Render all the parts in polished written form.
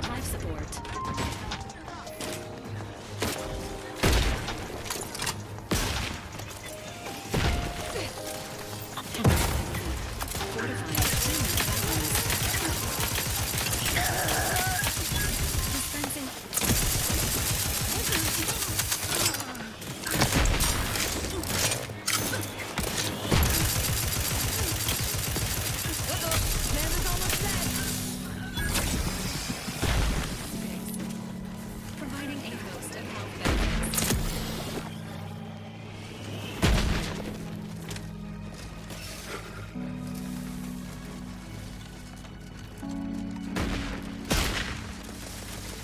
Life support. Fortifying dispensing. Providing a host of health benefits.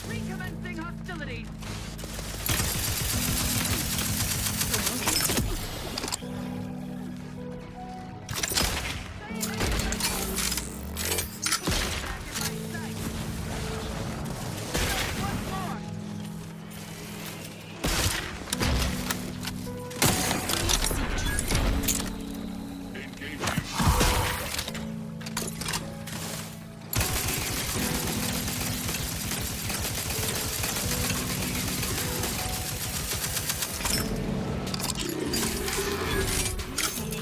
Recommencing hostilities.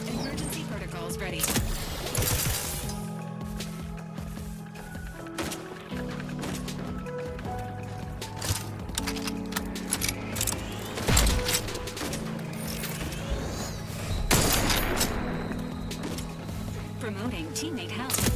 Emergency protocols ready. Promoting teammate health.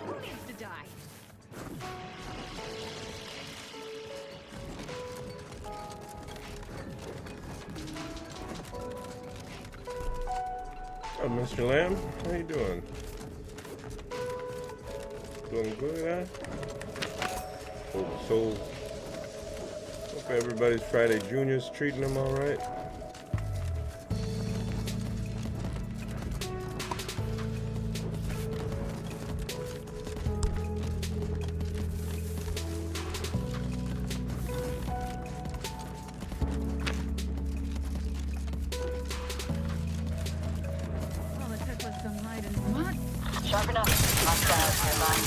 Who needs to die? Oh, Mr. Lamb, how you doing? Doing good, huh? So, hope everybody's Friday Junior's treating them all right. All it took was some light and smart. Sharp enough. Hostiles nearby.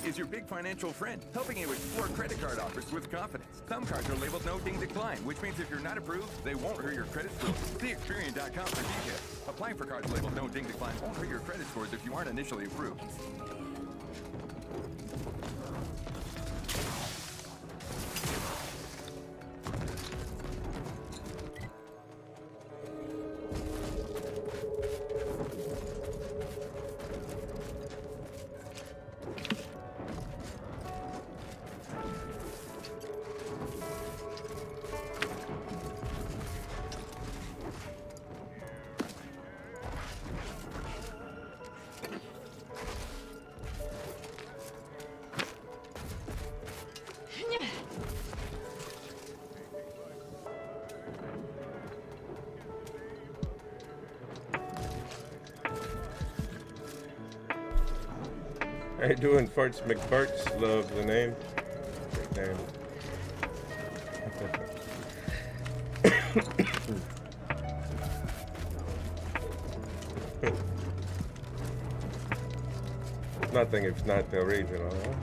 is your big financial friend, helping you explore credit card offers with confidence. Some cards are labeled no ding decline, which means if you're not approved, they won't hurt your credit score. See Experian.com for details. Applying for cards labeled no ding decline won't hurt your credit scores if you aren't initially approved. How you doing, Farts McBarts? Love the name. Great name. Nothing if not the original, huh?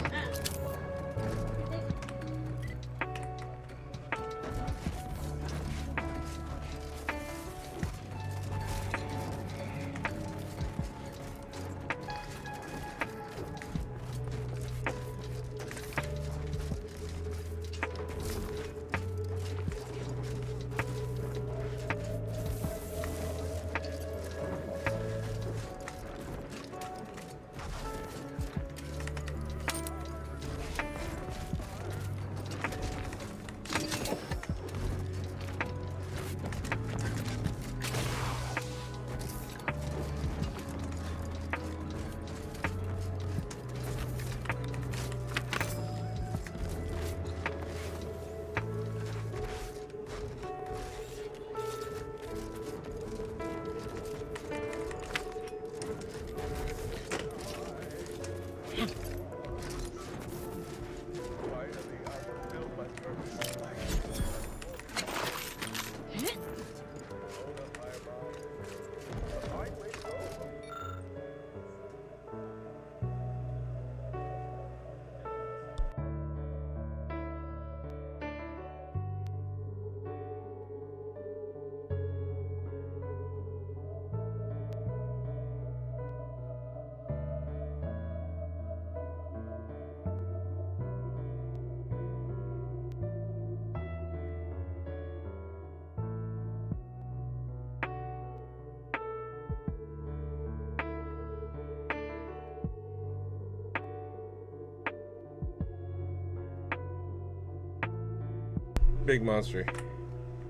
Big monster.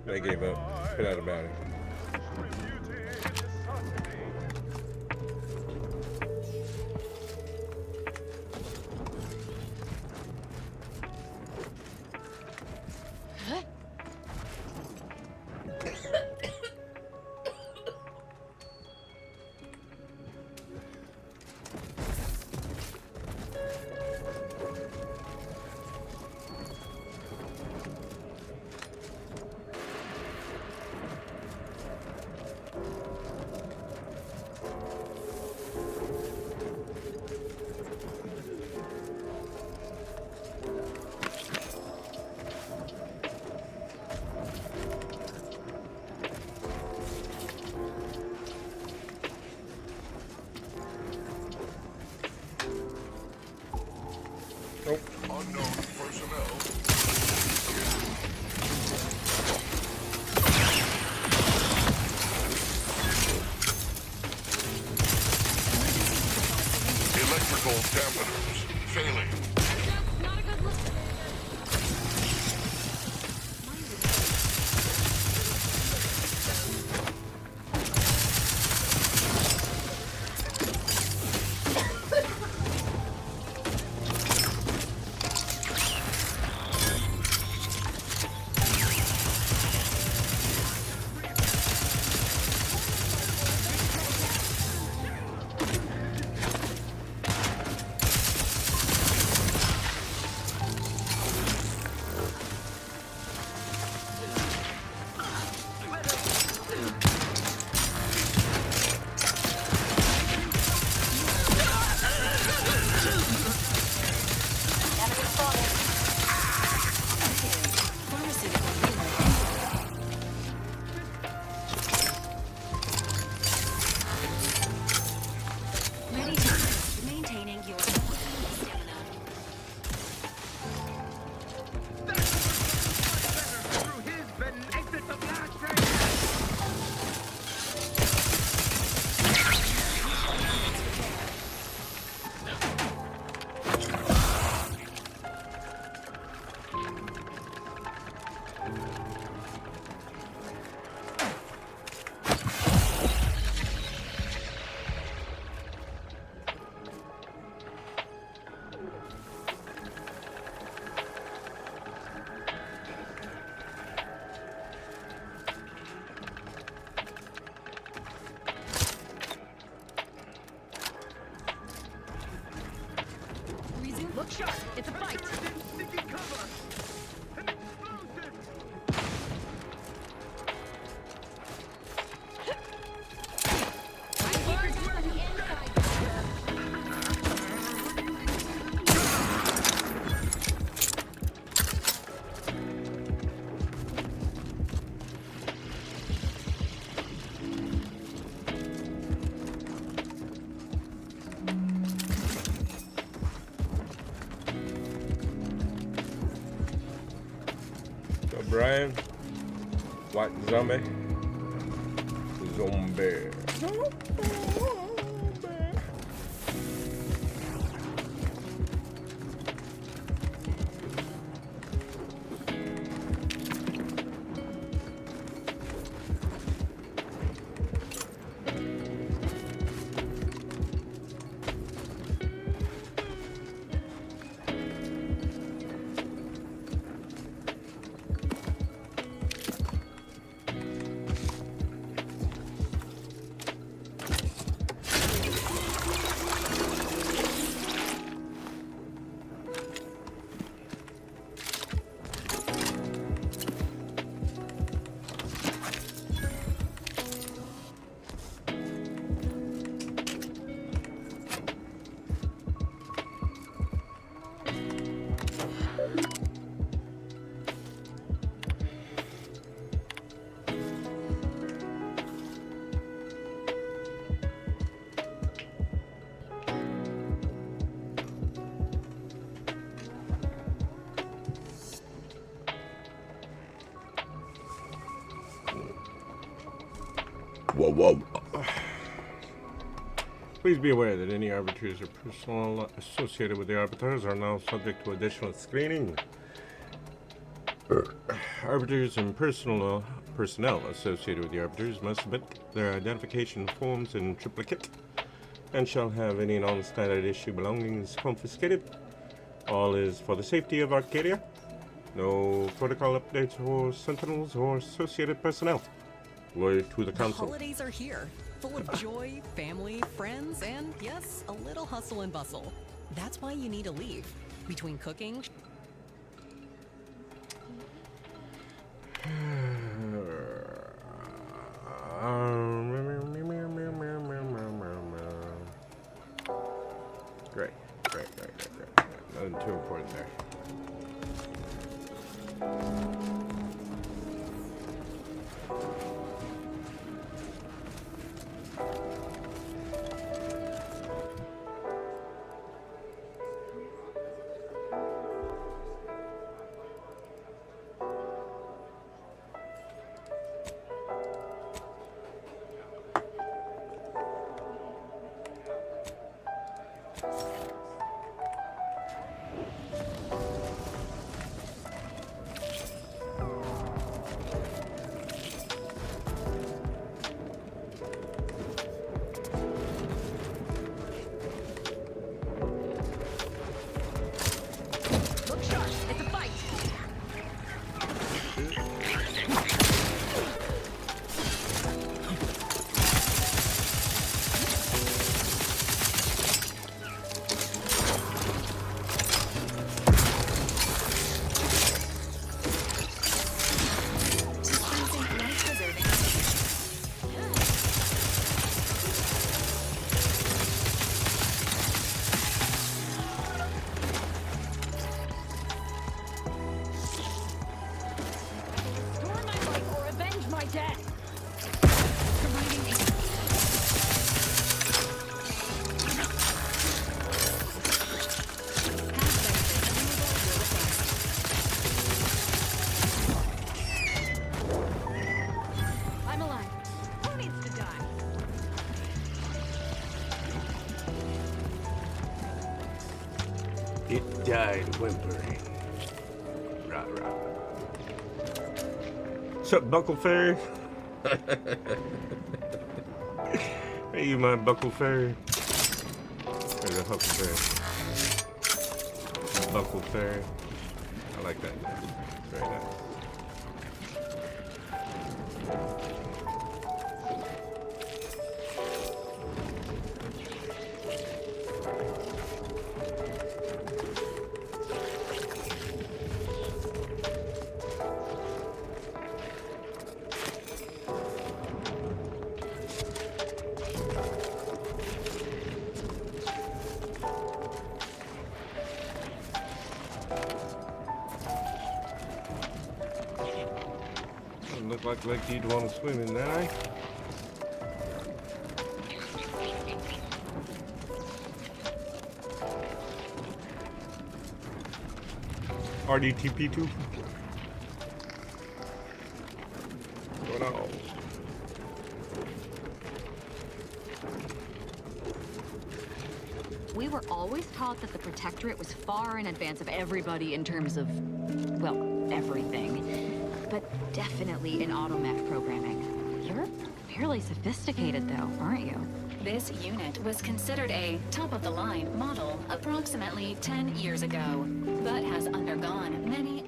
They gave up. Forgot about it. Nope. Unknown personnel. Electrical dampeners failing. Not a good look. Brian. White zombie. Zombie. Whoa. Please be aware that any arbiters or personnel associated with the arbiters are now subject to additional screening. Arbiters and personnel associated with the arbiters must submit their identification forms in triplicate and shall have any non-standard issue belongings confiscated. All is for the safety of Arcadia. No protocol updates or sentinels or associated personnel. Loyal to the council. The holidays are here, full of joy, family, friends, and yes, a little hustle and bustle. That's why you need a leave. Between cooking, Great. Nothing too important there. Look sharp. It's a fight. Store my life or avenge my death. I'm alive. Who needs to die? It died whimpering. Rah. What's up, Buckle Fairy? Hey, you my Buckle Fairy. There's a Huckleberry. Buckle Fairy. I like that. Very nice. Doesn't look like you'd want to swim in that, eh? RDTP2? We were always taught that the Protectorate was far in advance of everybody in terms of, well, everything. But definitely in automech programming. You're fairly sophisticated, though, aren't you? This unit was considered a top-of-the-line model approximately 10 years ago, but has undergone many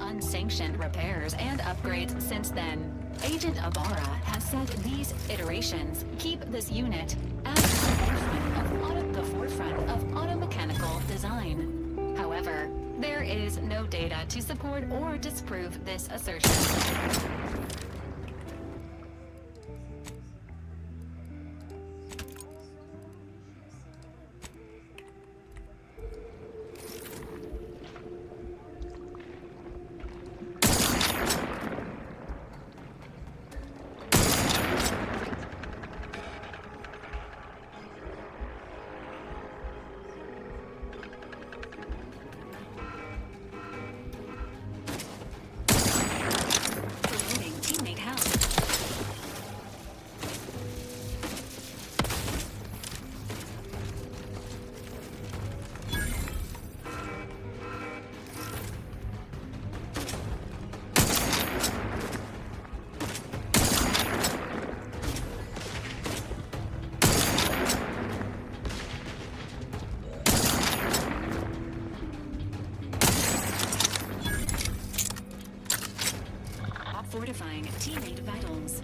unsanctioned repairs and upgrades since then. Agent Ibarra has said these iterations keep this unit at the forefront of automechanical design. However, there is no data to support or disprove this assertion. Promoting teammate health. Fortifying teammate vitals.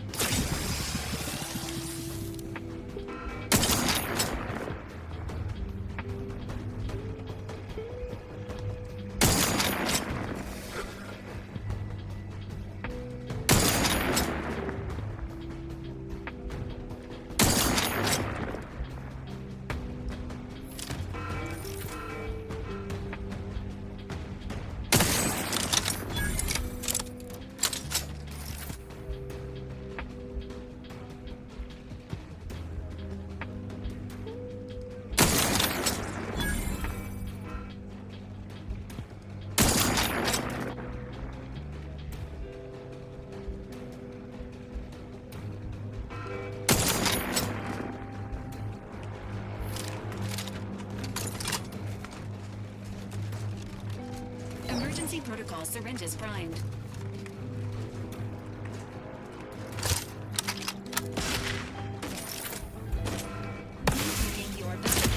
Emergency protocol syringes primed. Taking your best.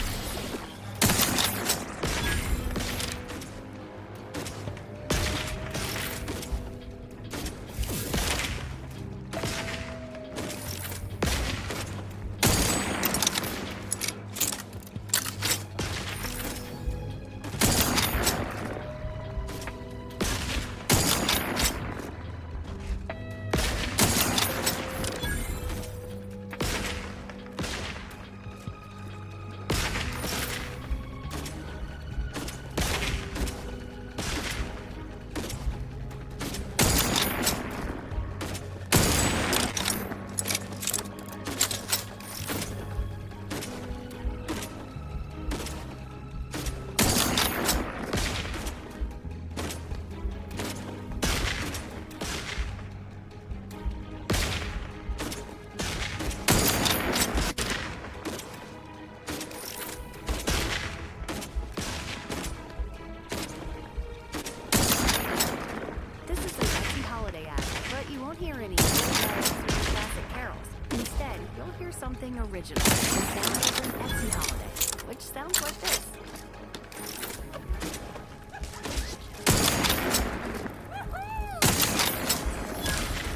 hear any classic carols. Instead, you'll hear something original. The sound of an Etsy holiday, which sounds like this.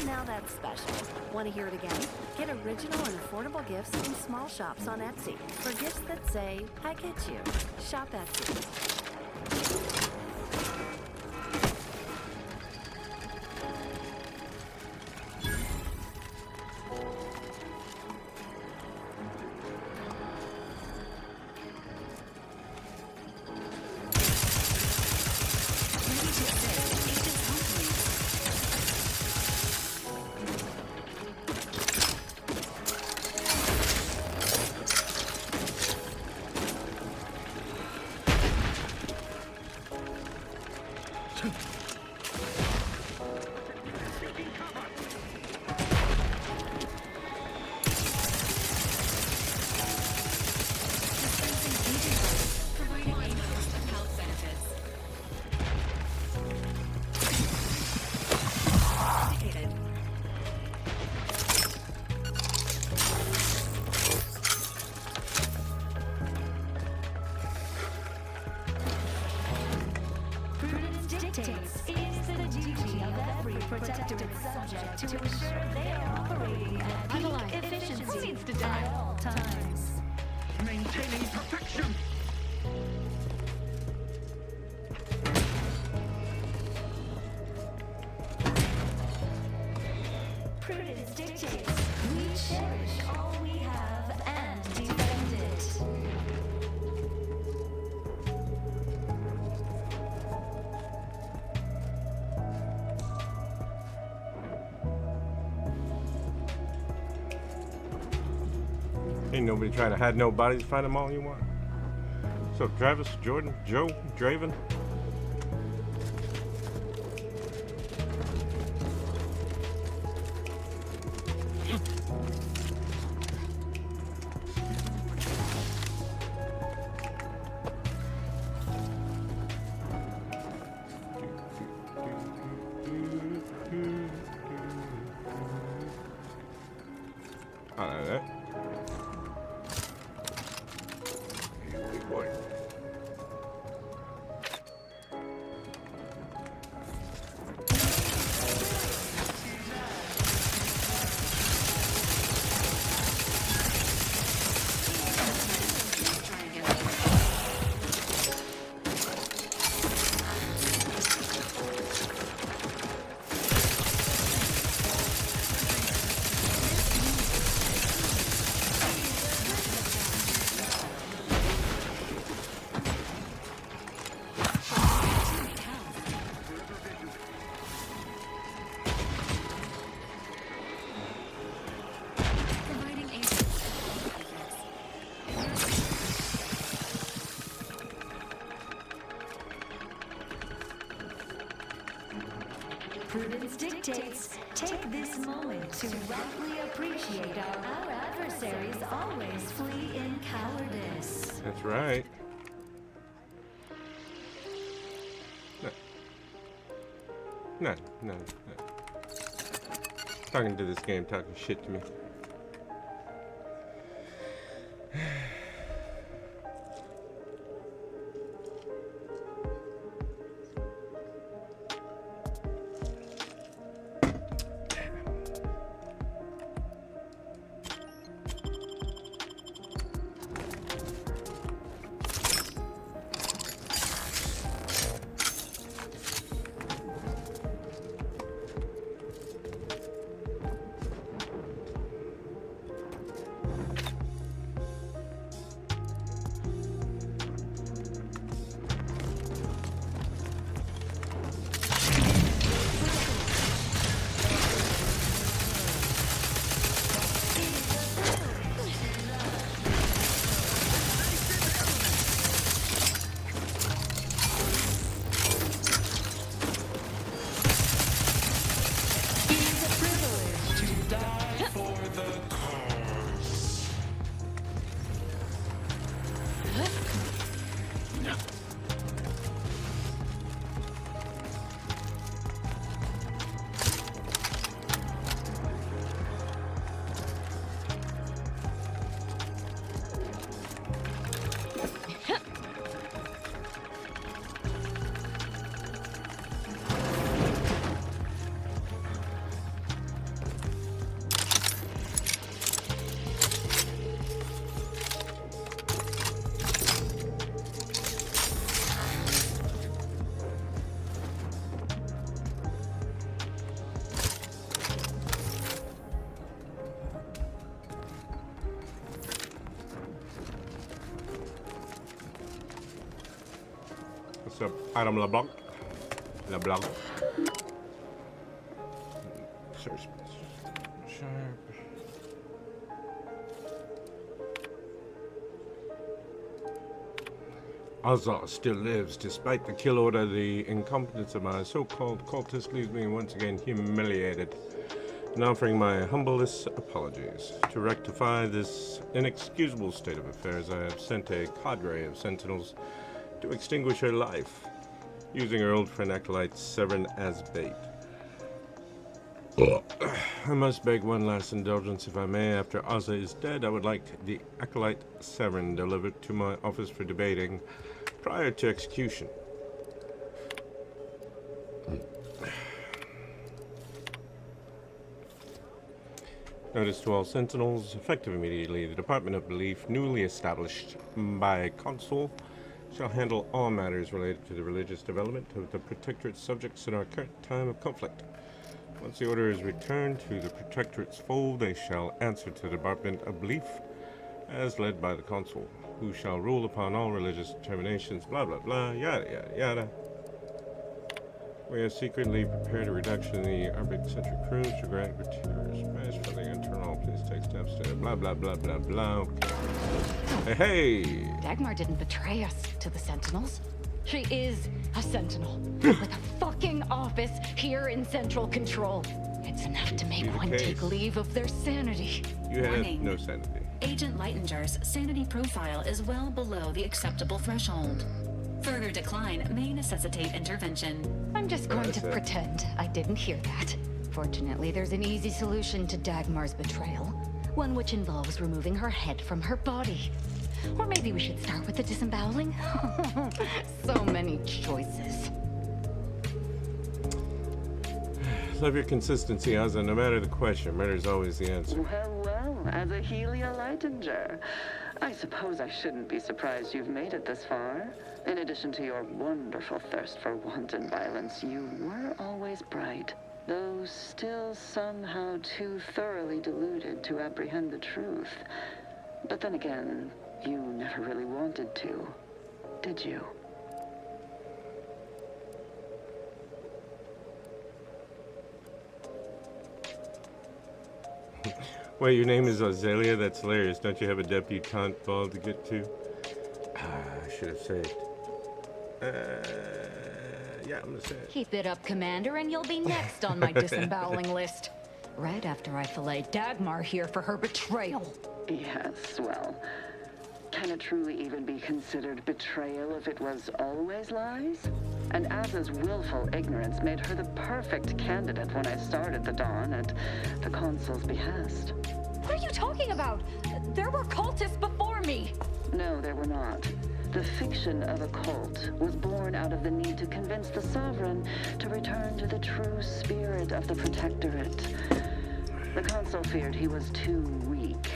Now that's special. Want to hear it again? Get original and affordable gifts from small shops on Etsy. For gifts that say, I get you. Shop Etsy. To ensure they are operating at peak efficiency at all times. Maintaining perfection. Prudence dictates we cherish all we have and defend it. Ain't nobody trying to hide no bodies. Find them all you want. So, Travis, Jordan, Joe, Draven. I like that. Prudence dictates, take this moment to rightly appreciate our adversaries always flee in cowardice. That's right. No. Talking to this game, talking shit to me. What's up, Adam LeBlanc? LeBlanc. Search space. Sharp. Azza still lives despite the kill order. The incompetence of my so-called cultist leaves me once again humiliated and offering my humblest apologies. To rectify this inexcusable state of affairs, I have sent a cadre of sentinels to extinguish her life, using her old friend Acolyte Severin as bait. I must beg one last indulgence, if I may. After Azza is dead, I would like the Acolyte Severin delivered to my office for debating prior to execution. Notice to all sentinels, effective immediately, the Department of Belief, newly established by Consul, shall handle all matters related to the religious development of the Protectorate's subjects in our current time of conflict. Once the order is returned to the Protectorate's fold, they shall answer to the Department of Belief, as led by the Consul, who shall rule upon all religious determinations, blah blah blah, yada yada yada. We have secretly prepared a reduction in the Arbit-centric crews to grant gratuitous space for the internal. Please take steps to blah blah blah blah blah. Okay. Hey! Dagmar didn't betray us to the Sentinels. She is a Sentinel with a fucking office here in Central Control. It's enough to make one take leave of their sanity. You have Warning. no sanity. Agent Lightinger's sanity profile is well below the acceptable threshold. Further decline may necessitate intervention. I'm just going to pretend I didn't hear that. Fortunately, there's an easy solution to Dagmar's betrayal. One which involves removing her head from her body. Or maybe we should start with the disemboweling? So many choices. Love your consistency, Azza. No matter the question, murder's always the answer. Well, as a Helia Lightinger, I suppose I shouldn't be surprised you've made it this far. In addition to your wonderful thirst for wanton violence, you were always bright, though still somehow too thoroughly deluded to apprehend the truth. But then again, you never really wanted to, did you? Wait, your name is Azalea? That's hilarious. Don't you have a debutante ball to get to? I should have saved. Yeah, I'm gonna say it. Keep it up, Commander, and you'll be next on my disemboweling list. Right after I fillet Dagmar here for her betrayal. Yes, well, can it truly even be considered betrayal if it was always lies? And Azza's willful ignorance made her the perfect candidate when I started the Dawn at the Consul's behest. What are you talking about? There were cultists before me. No, there were not. The fiction of a cult was born out of the need to convince the Sovereign to return to the true spirit of the Protectorate. The Consul feared he was too weak.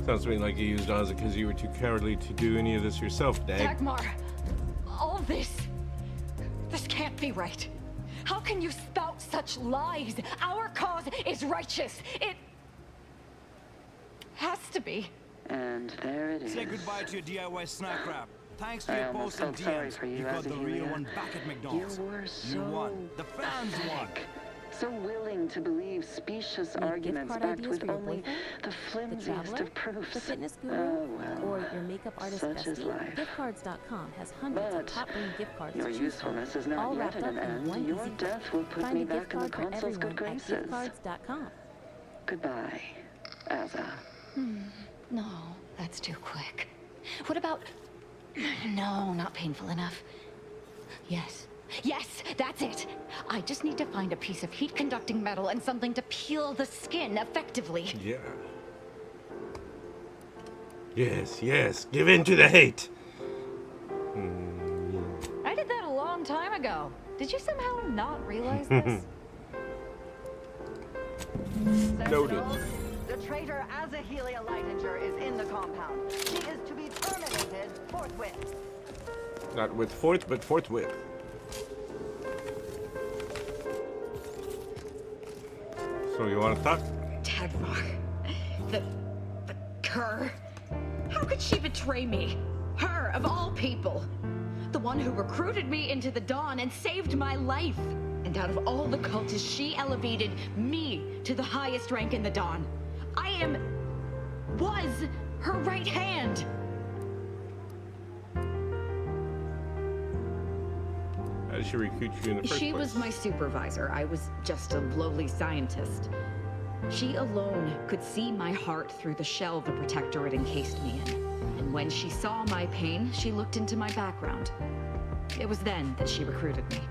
Sounds to me like you used Azza because you were too cowardly to do any of this yourself, Dag. Dagmar, all this can't be right. How can you spout such lies? Our cause is righteous. It has to be. And there it is. Say goodbye to your DIY snack wrap. Thanks to I your almost post and felt sorry DMs. for you, You got the real Azahelia. one back at McDonald's. You were so You won. The fans won. pathetic. So willing to believe specious arguments card backed ideas with for your only boyfriend? the The flimsiest Traveler? of proofs. The Fitness Guru? Oh, well. Or your makeup artist Such is bestie? life. Giftcards.com has hundreds of But top-rated gift cards your to choose from, usefulness is not all yet wrapped at up an in end. one Your easy death click. will put Find me a gift back in the card for Consul's good everyone at graces. giftcards.com. Goodbye, Azza. No, that's too quick. What about... No, not painful enough. Yes. Yes, that's it. I just need to find a piece of heat-conducting metal and something to peel the skin effectively. Yeah. Yes, yes. Give in to the hate. I did that a long time ago. Did you somehow not realize this? Noted. The traitor Azahelia Lightinger is in the compound. She is to be terminated forthwith. Not with forth, but forthwith. So you want to talk? Dagmar. The cur. How could she betray me? Her, of all people. The one who recruited me into the Dawn and saved my life. And out of all the cultists, she elevated me to the highest rank in the Dawn. Was her right hand. How did she recruit you in the first place? She was my supervisor. I was just a lowly scientist. She alone could see my heart through the shell the Protectorate encased me in. And when she saw my pain, she looked into my background. It was then that she recruited me.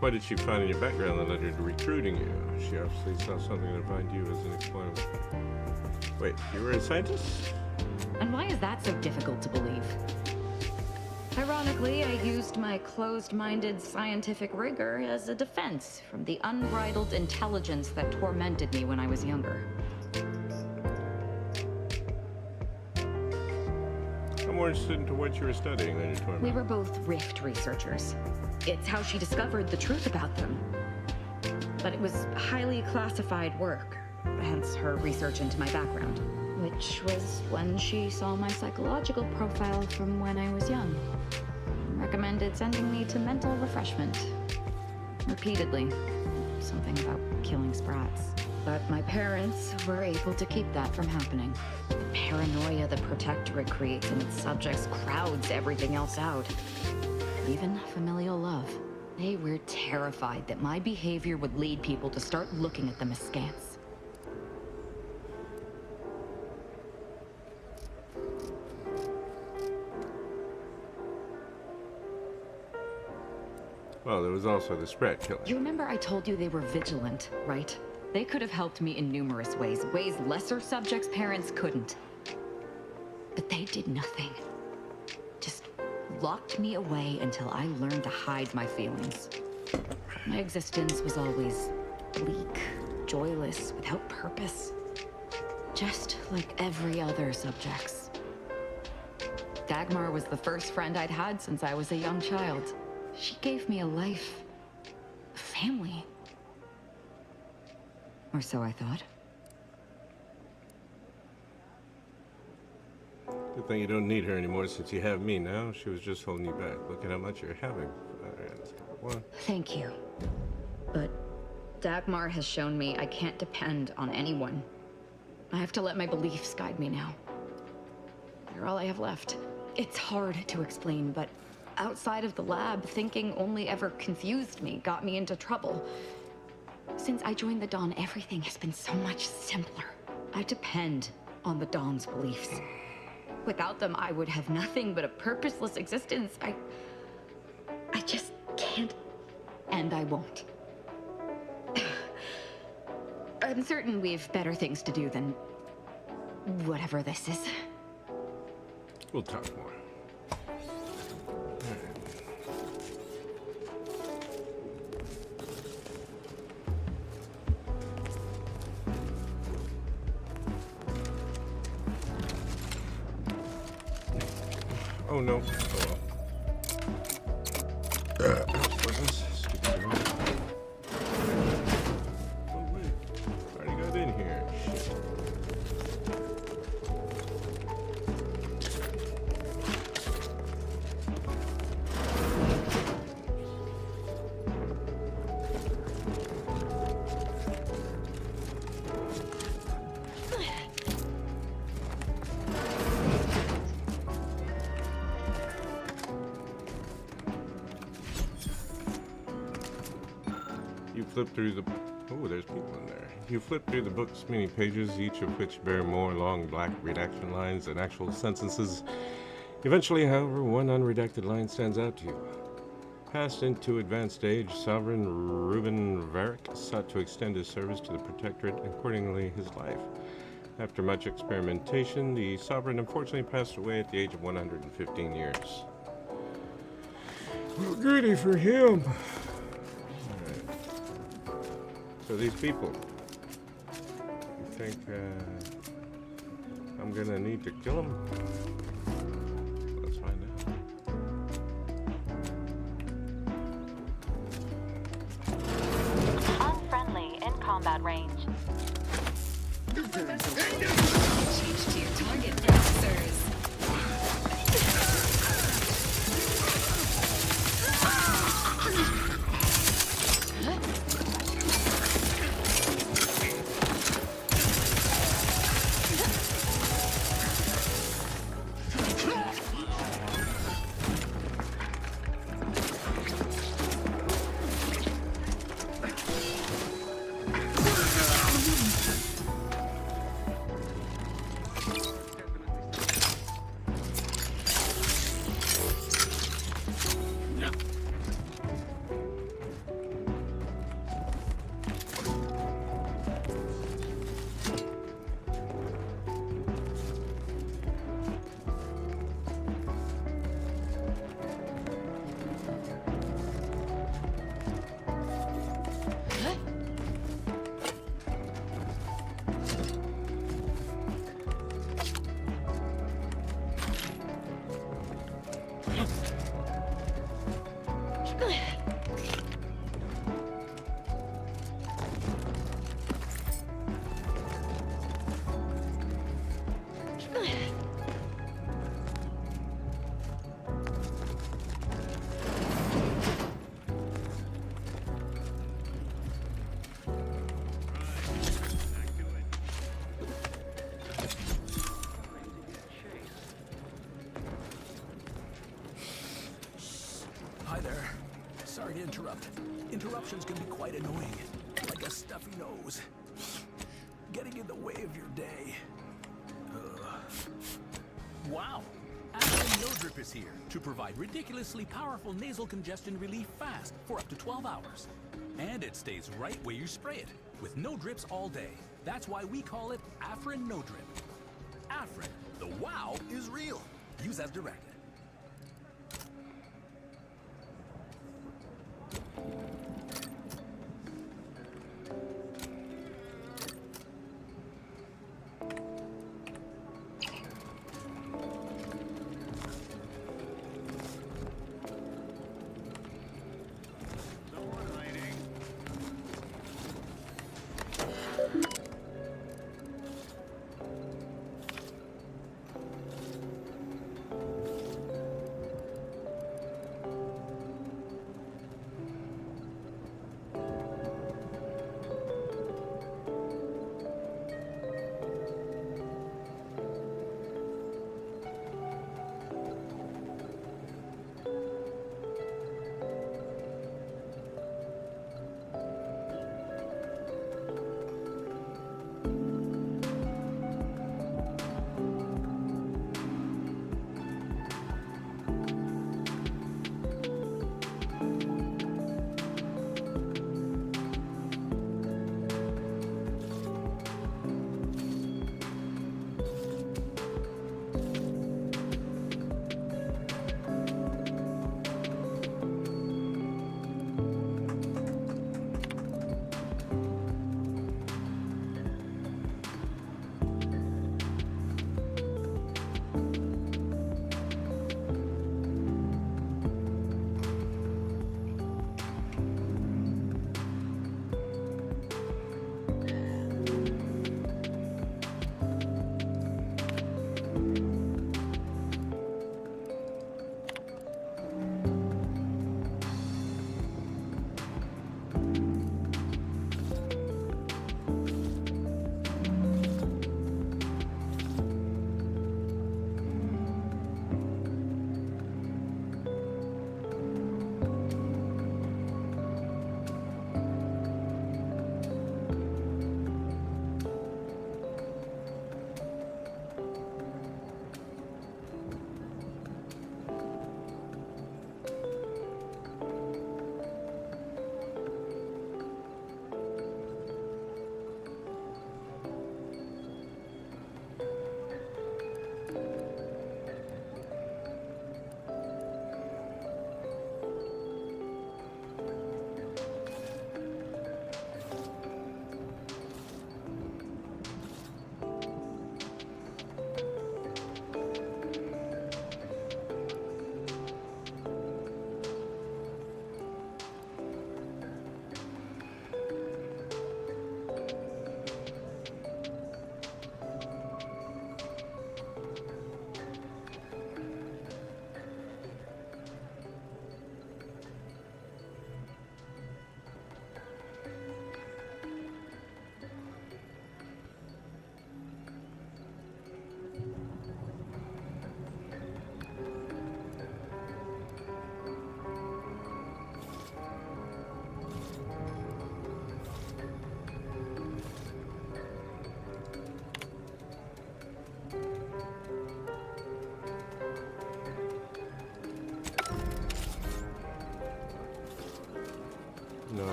What did she find in your background that led her to recruiting you? She obviously saw something that defined you as an explorer. Wait, you were a scientist? And why is that so difficult to believe? Ironically, I used my closed-minded scientific rigor as a defense from the unbridled intelligence that tormented me when I was younger. I'm more interested into what you were studying than your torment. We were both Rift researchers. It's how she discovered the truth about them. But it was highly classified work, hence her research into my background. Which was when she saw my psychological profile from when I was young. Recommended sending me to mental refreshment. Repeatedly. Something about killing sprats. But my parents were able to keep that from happening. The paranoia the Protectorate creates in its subjects crowds everything else out. Even familial love. They were terrified that my behavior would lead people to start looking at them askance. Well, there was also the Sprat killing. You remember I told you they were vigilant, right? They could have helped me in numerous ways, ways lesser subjects' parents couldn't. But they did nothing. Just locked me away until I learned to hide my feelings. My existence was always bleak, joyless, without purpose. Just like every other subject's. Dagmar was the first friend I'd had since I was a young child. She gave me a life, a family. Or so I thought. Good thing you don't need her anymore since you have me now. She was just holding you back. Look at how much you're having. Thank you. But Dagmar has shown me I can't depend on anyone. I have to let my beliefs guide me now. They're all I have left. It's hard to explain, but outside of the lab, thinking only ever confused me, got me into trouble. Since I joined the Dawn, everything has been so much simpler. I depend on the Dawn's beliefs. Without them, I would have nothing but a purposeless existence. I just can't, and I won't. I'm certain we've better things to do than whatever this is. We'll talk more. Oh no. Oh well. Oh wait. Already got in here. Shit. Flip through the... Oh, there's people in there. You flip through the book's many pages, each of which bear more long black redaction lines than actual sentences. Eventually, however, one unredacted line stands out to you. Passed into advanced age, Sovereign Reuben Varric sought to extend his service to the Protectorate and accordingly his life. After much experimentation, the Sovereign unfortunately passed away at the age of 115 years. Well, goody for him! So these people, you think I'm gonna need to kill them? Let's find out. combat range. Change to your target thrusters. Hi there. Sorry to interrupt. Interruptions can be quite annoying, like a stuffy nose. Getting in the way of your day. Wow! Afrin No Drip is here to provide ridiculously powerful nasal congestion relief fast for up to 12 hours. And it stays right where you spray it, with no drips all day. That's why we call it Afrin No Drip. Afrin, the wow is real. Use as directed.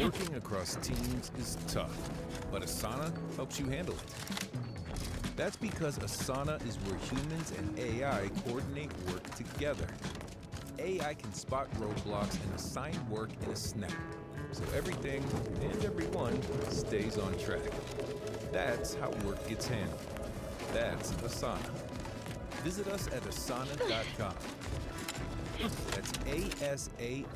Working across teams is tough, but Asana helps you handle it. That's because Asana is where humans and AI coordinate work together. AI can spot roadblocks and assign work in a snap, so everything and everyone stays on track. That's how work gets handled. That's Asana. Visit us at asana.com. That's ASANA.com.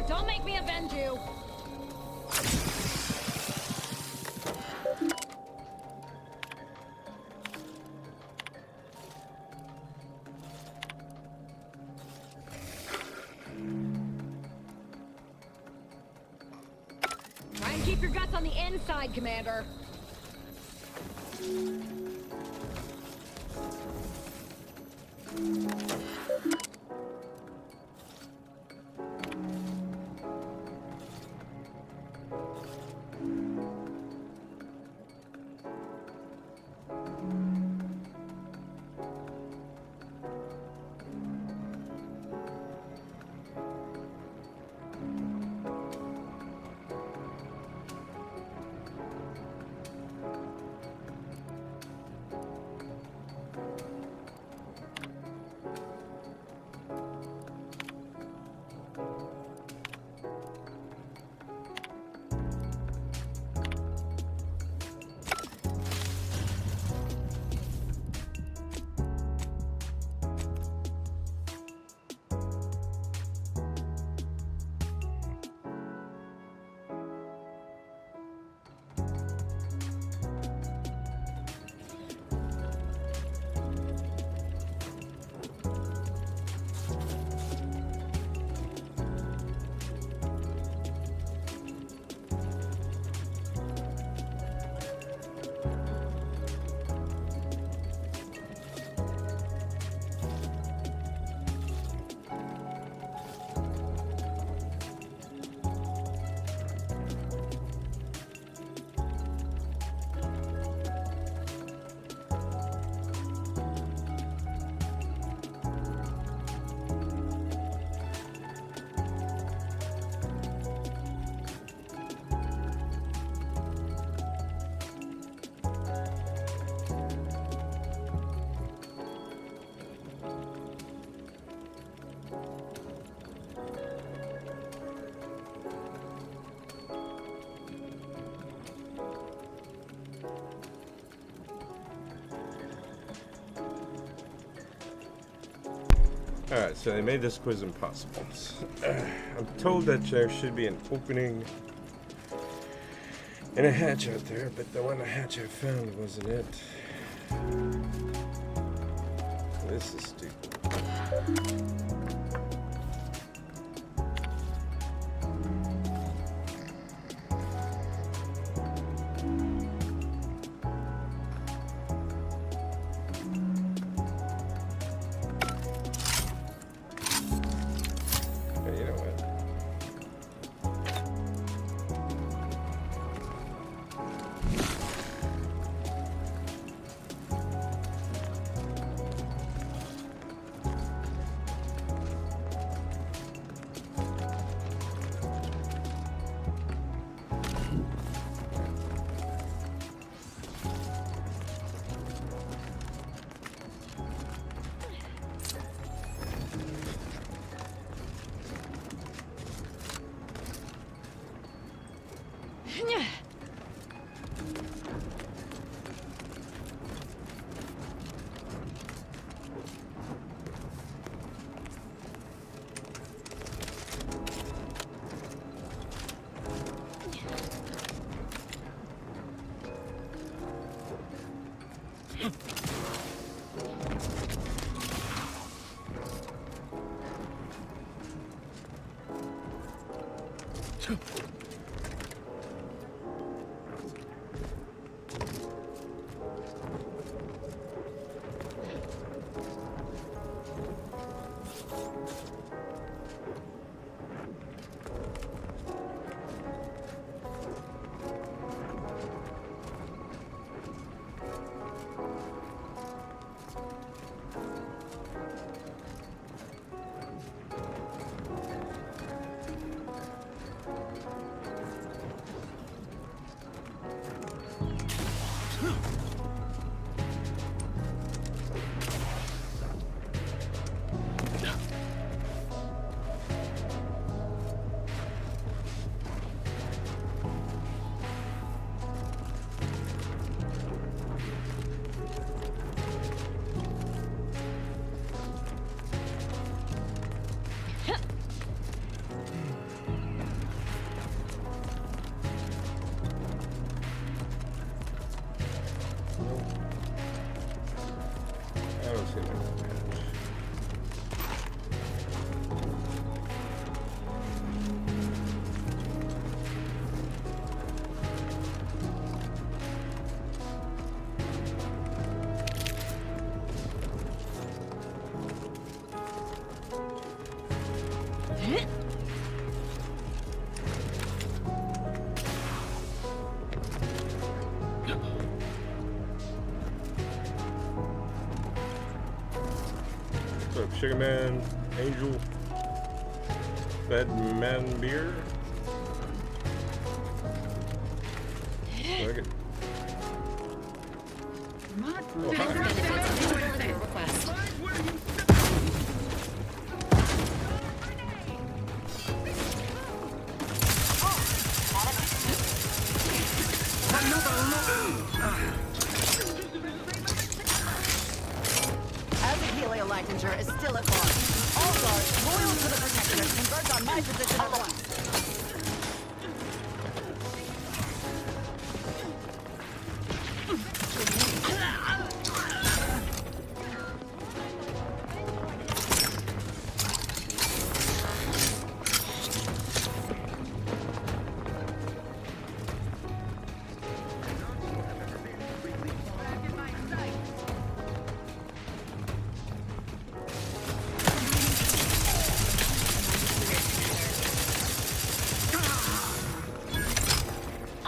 Commander. Don't make me avenge you. Try and keep your guts on the inside, Commander. Alright, so they made this quiz impossible. I'm told that there should be an opening and a hatch out there, but the one hatch I found wasn't it. This is stupid. What's up, Sugar Man, Angel, Fed Man Beer? Look at. Oh, hi. Request. Azahelia Lightinger is still at large. All guards loyal to the Protectorate converge on my position at once.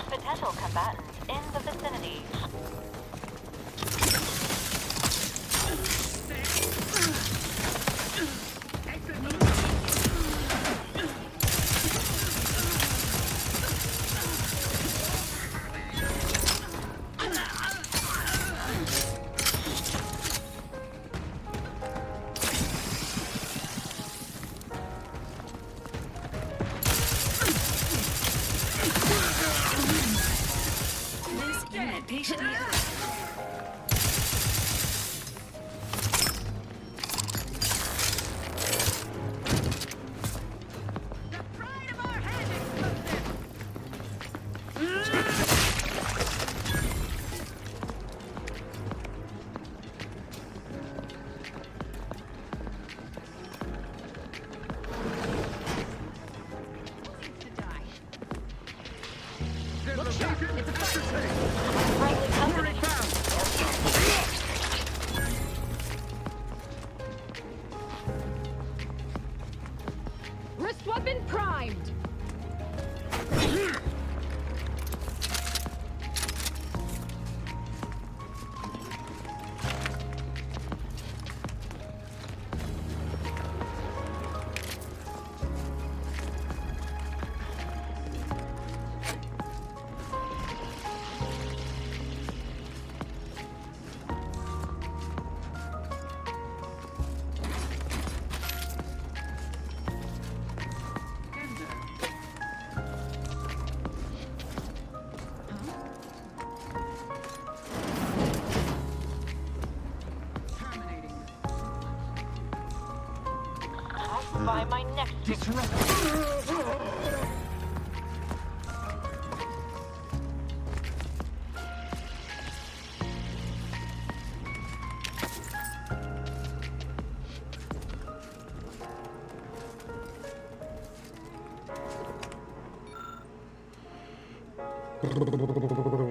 Potential combatants in the vicinity. Patiently. Look sharp. It's a fight. Friendly company. Wrist weapon primed. By my next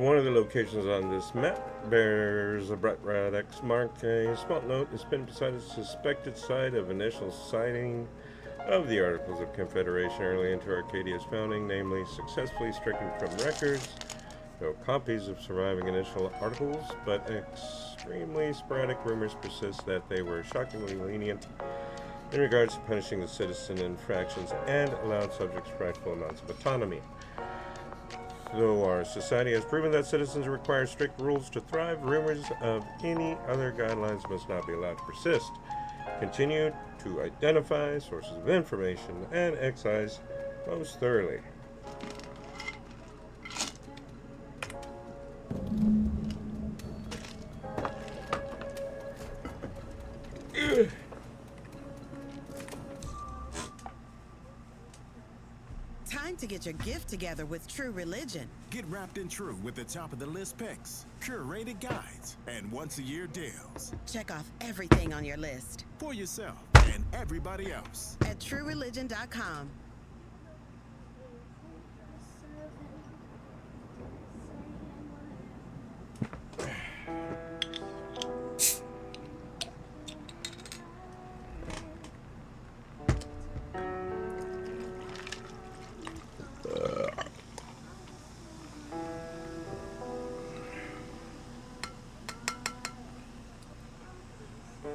One of the locations on this map bears a Brett Rad X mark. A small note has been beside a suspected site of initial sighting of the Articles of Confederation early into Arcadia's founding, namely successfully stricken from records. No copies of surviving initial articles, but extremely sporadic rumors persist that they were shockingly lenient in regards to punishing the citizen infractions and allowed subjects frightful amounts of autonomy. Though our society has proven that citizens require strict rules to thrive, rumors of any other guidelines must not be allowed to persist. Continue to identify sources of information and excise most thoroughly. Time to get your gift together with True Religion. Get wrapped in True with the top-of-the-list picks, curated guides, and once-a-year deals. Check off everything on your list. For yourself and everybody else. At TrueReligion.com.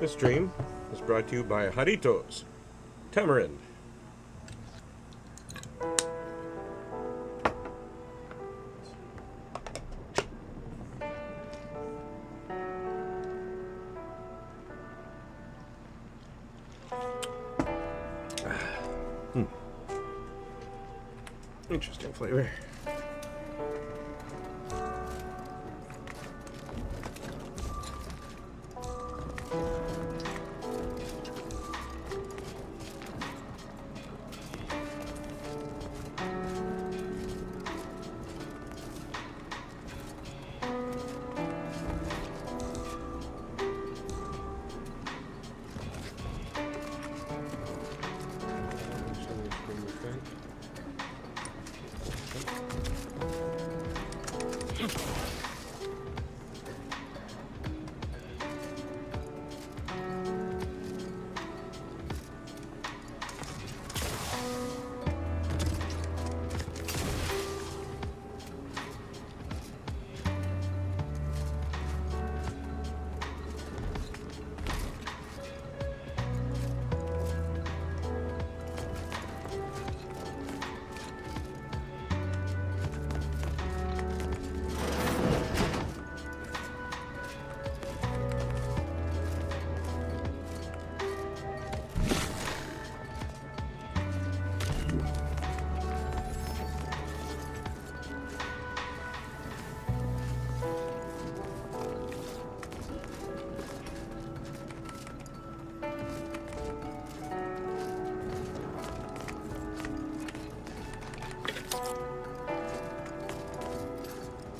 This stream is brought to you by Jarritos Tamarind. Interesting flavor.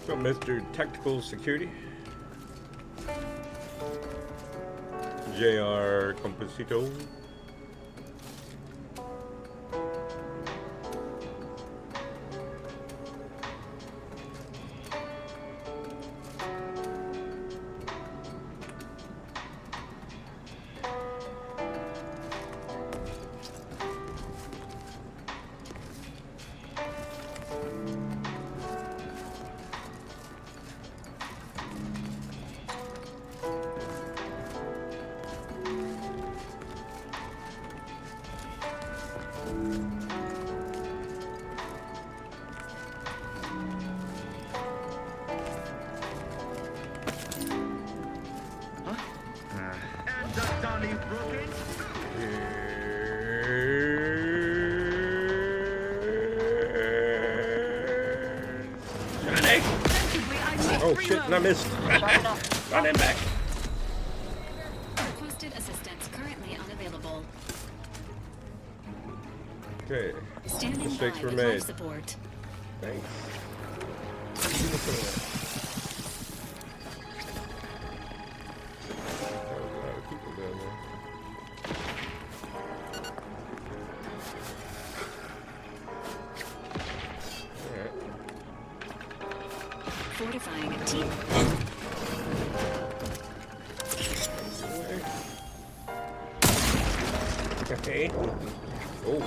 So, Mr. Tactical Security, JR Composito. Oh shit, and I missed. Run him back. Requested assistance currently unavailable. Okay. Standing Mistakes by were with made. life support. Thanks. Fortifying team. Okay. Oh.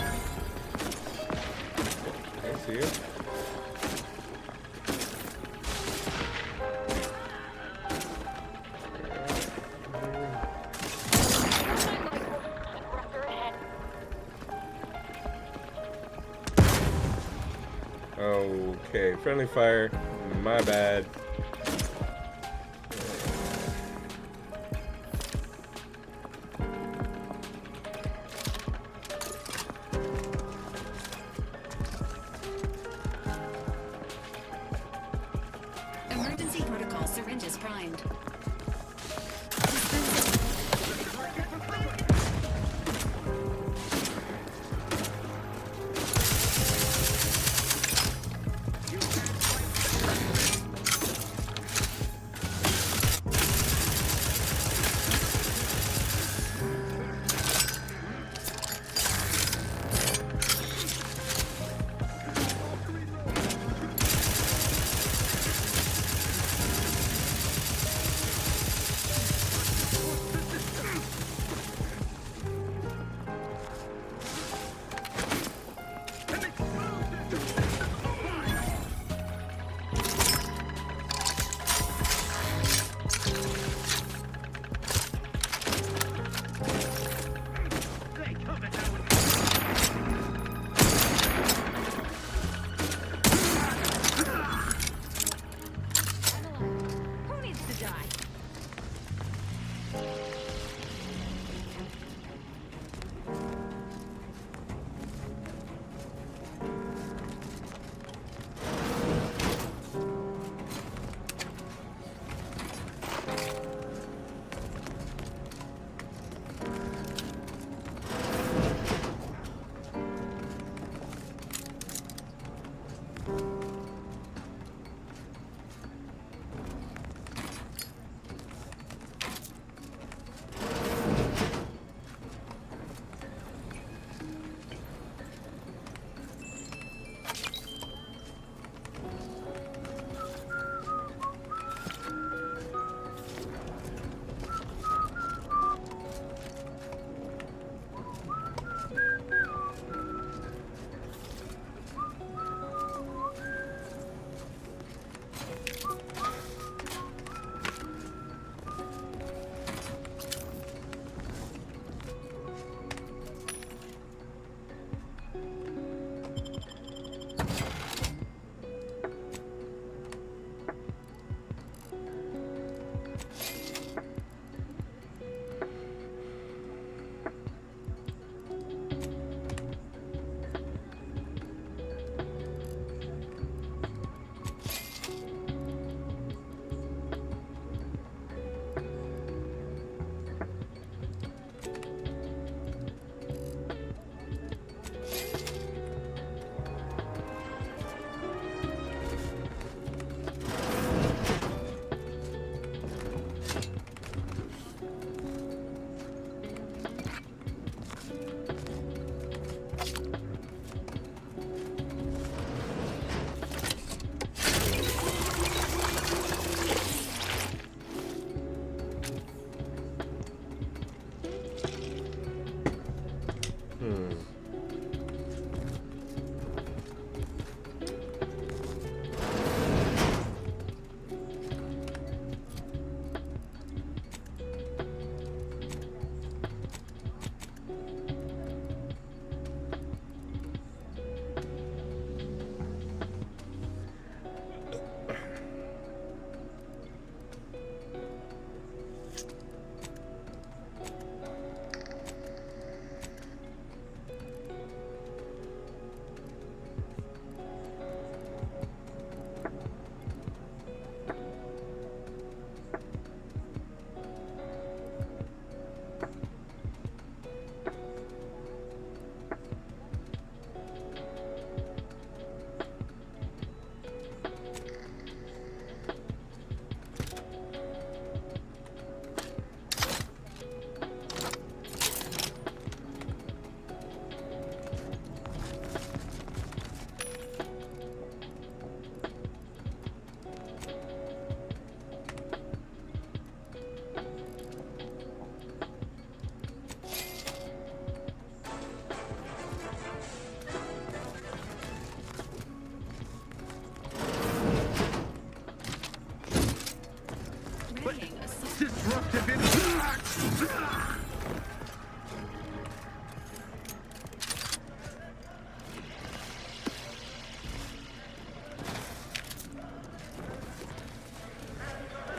I see it. Okay, friendly fire. My bad. Emergency protocol syringes primed.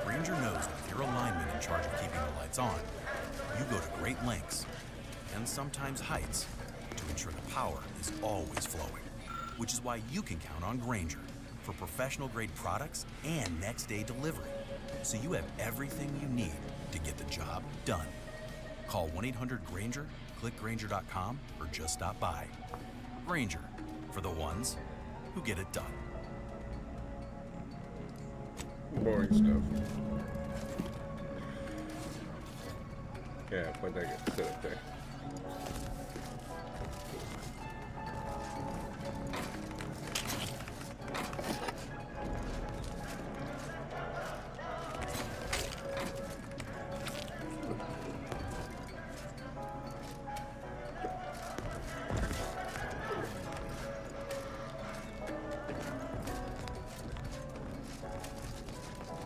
Ranger knows that if you're a lineman in charge of keeping the lights on, you go to great lengths, and sometimes heights, to ensure the power is always flowing. Which is why you can count on Grainger for professional-grade products and next-day delivery, so you have everything you need to get the job done. Call 1-800-GRAINGER, click Grainger.com, or just stop by. Grainger, for the ones who get it done. Boring stuff. Yeah, but that gets set up there.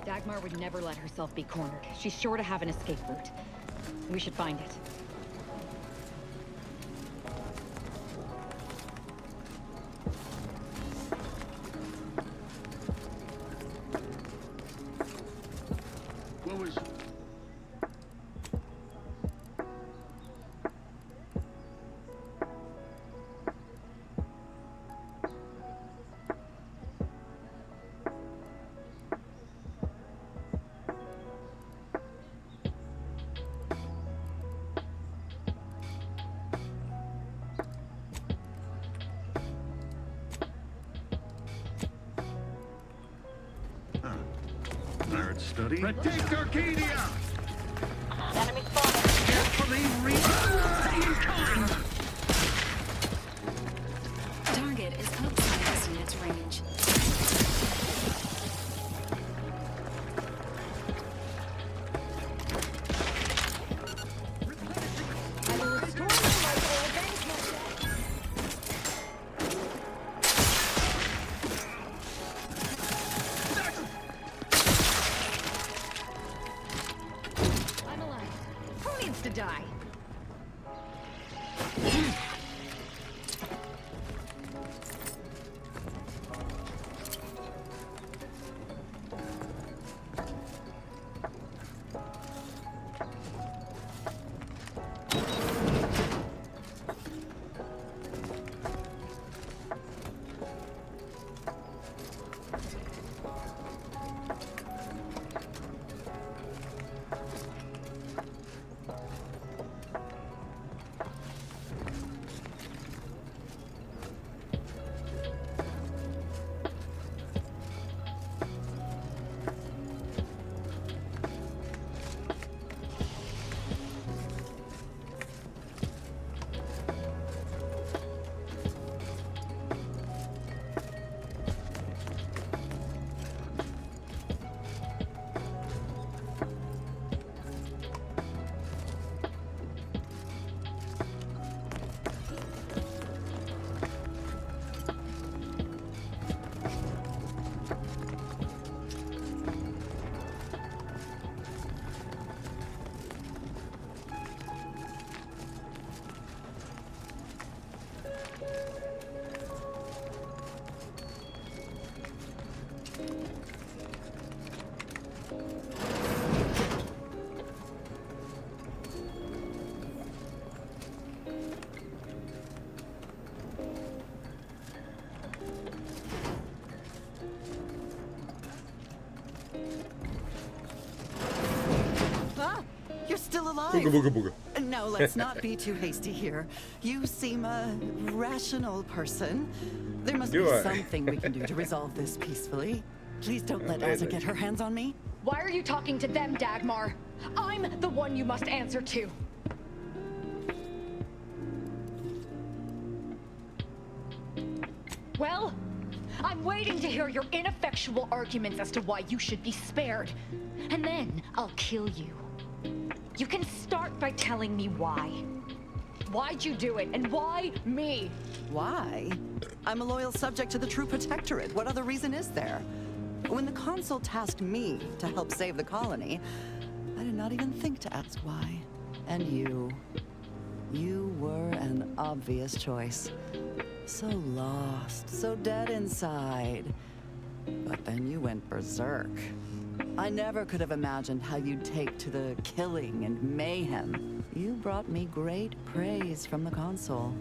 Dagmar would never let herself be cornered. She's sure to have an escape route. We should find it. What was... study. Protect Arcadia! Enemy spotted. Carefully Target is outside this unit's range. I will restore your life or avenge my death. I'm alive. Who needs to die? Ah, you're still alive. Booga booga booga. No, let's not be too hasty here. You seem a rational person. There must Do be I? something we can do to resolve this peacefully. Please don't let Asa get her hands on me. Why are you talking to them, Dagmar? I'm the one you must answer to. Well, I'm waiting to hear your ineffectual arguments as to why you should be spared. And then I'll kill you. You can start by telling me why. Why'd you do it, and why me? Why? I'm a loyal subject to the True Protectorate. What other reason is there? When the Consul tasked me to help save the colony, I did not even think to ask why. And you were an obvious choice. So lost, so dead inside. But then you went berserk. I never could have imagined how you'd take to the killing and mayhem. You brought me great praise from the Consul.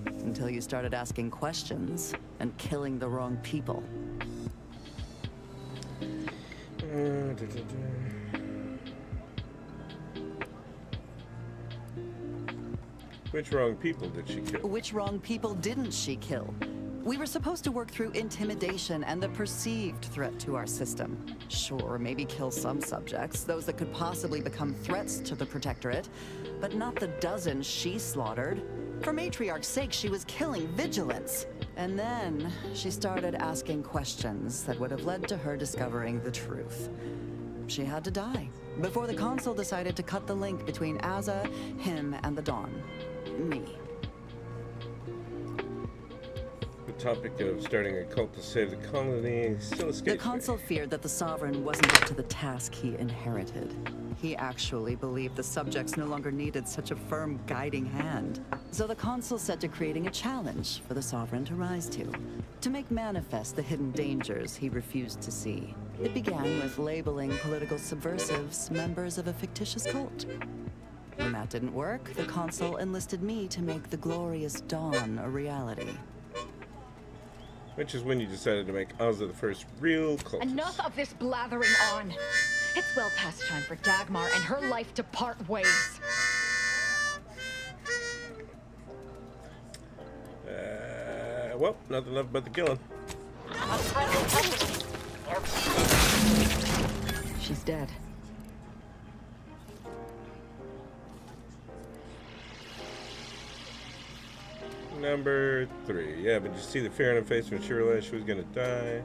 Until you started asking questions and killing the wrong people. Which wrong people did she kill? Which wrong people didn't she kill? We were supposed to work through intimidation and the perceived threat to our system. Sure, maybe kill some subjects, those that could possibly become threats to the Protectorate, but not the dozens she slaughtered. For Matriarch's sake, she was killing vigilance. And then she started asking questions that would have led to her discovering the truth. She had to die before the Consul decided to cut the link between Asa, him, and the Dawn. Me. The topic of starting a cult to save the colony still escapes The Consul feared that the Sovereign wasn't up to the task he inherited. He actually believed the subjects no longer needed such a firm guiding hand. So the Consul set to creating a challenge for the Sovereign to rise to make manifest the hidden dangers he refused to see. It began with labeling political subversives members of a fictitious cult. When that didn't work, the Consul enlisted me to make the glorious dawn a reality. Which is when you decided to make Asa the first real cultist. Enough of this blathering on. It's well past time for Dagmar and her life to part ways. Well, nothing left but the killing. She's dead. Number 3. Yeah, but you see the fear on her face when she realized she was gonna die.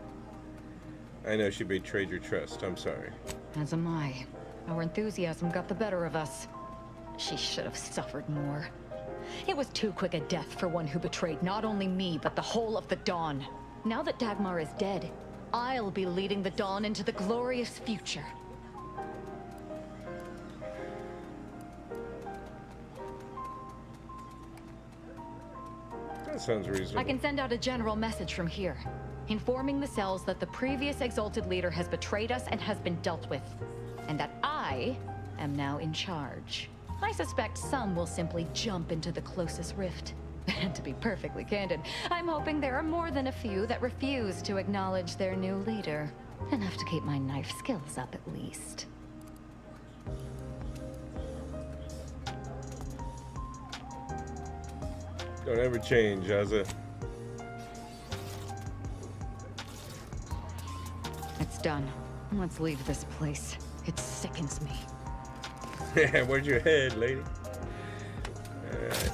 I know she betrayed your trust. I'm sorry. As am I. Our enthusiasm got the better of us. She should have suffered more. It was too quick a death for one who betrayed not only me, but the whole of the Dawn. Now that Dagmar is dead, I'll be leading the Dawn into the glorious future. That sounds reasonable. I can send out a general message from here, informing the cells that the previous Exalted Leader has betrayed us and has been dealt with, and that I am now in charge. I suspect some will simply jump into the closest rift. And to be perfectly candid, I'm hoping there are more than a few that refuse to acknowledge their new leader. Enough to keep my knife skills up at least. Don't ever change, Aza. It's done. Let's leave this place. It sickens me. Yeah, where's your head, lady? Alright.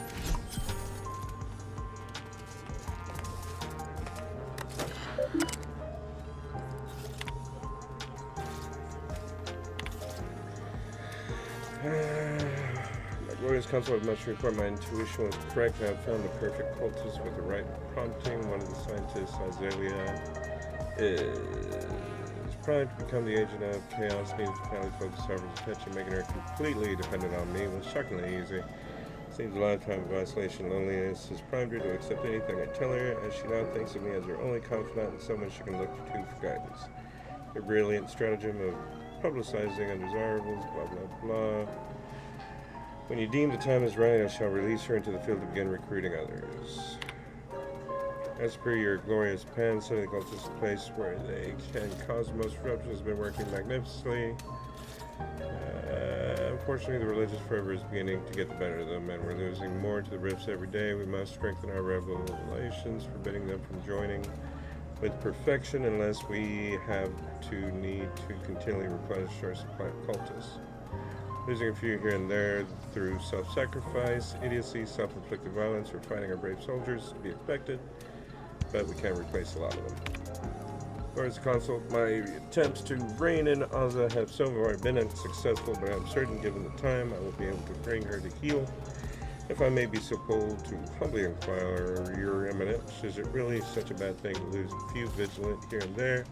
My glorious counsel must report my intuition was correct. I have found the perfect cultist with the right prompting. One of the scientists, Azalea, is primed to become the agent of chaos. Needed to finally focus Harvard's attention, making her completely dependent on me was shockingly easy. Seems a lifetime of isolation and loneliness has primed her to accept anything I tell her, as she now thinks of me as her only confidant and someone she can look to for guidance. Her brilliant stratagem of publicizing undesirables, blah blah blah. When you deem the time is right, I shall release her into the field to begin recruiting others. As per your glorious plan, setting the cultists a place where they can cause the most disruption has been working magnificently. Unfortunately, the religious fervor is beginning to get the better of them, and we're losing more to the rifts every day. We must strengthen our revelations, forbidding them from joining with perfection unless we have to need to continually replenish our supply of cultists. Losing a few here and there through self-sacrifice, idiocy, self-inflicted violence, or fighting our brave soldiers to be expected, but we can't replace a lot of them. As Consul, my attempts to rein in Aza have so far been unsuccessful, but I'm certain given the time I will be able to bring her to heel. If I may be so bold to humbly inquire, Your Eminence, is it really such a bad thing to lose a few vigilant here and there?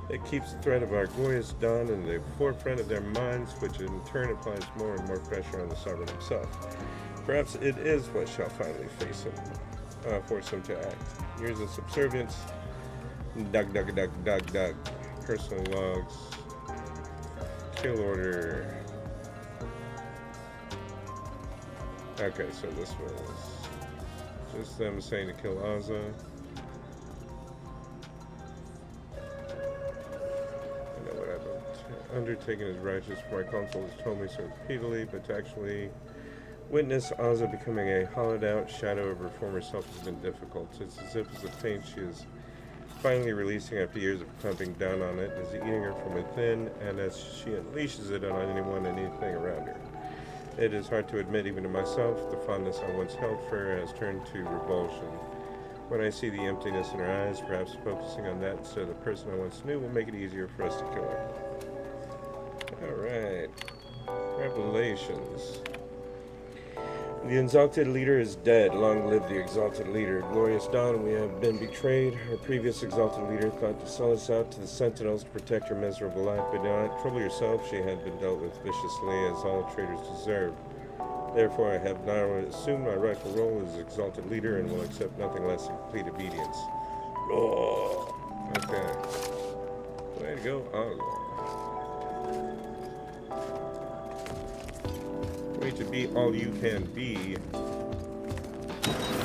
It keeps the threat of our glorious Dawn in the forefront of their minds, which in turn applies more and more pressure on the Sovereign himself. Perhaps it is what shall finally force him to act. Years of subservience, Doug. Personal logs. Kill order. Okay, so this was just them saying to kill Aza. I know what I've undertaken is righteous, for my consul has told me so repeatedly, but to actually witness Aza becoming a hollowed out shadow of her former self has been difficult. It's as if the pain she is finally releasing after years of pumping down on it is eating her from within, and as she unleashes it on anyone and anything around her. It is hard to admit even to myself, the fondness I once held for her has turned to revulsion. When I see the emptiness in her eyes, perhaps focusing on that instead of the person I once knew will make it easier for us to kill her. Alright. Revelations. The Exalted Leader is dead. Long live the Exalted Leader. Glorious Dawn, we have been betrayed. Our previous Exalted Leader thought to sell us out to the Sentinels to protect her miserable life, but do not trouble yourself. She had been dealt with viciously, as all traitors deserve. Therefore, I have now assumed my rightful role as Exalted Leader and will accept nothing less than complete obedience. Oh, okay. Way to go, Aza. Way to be all you can be.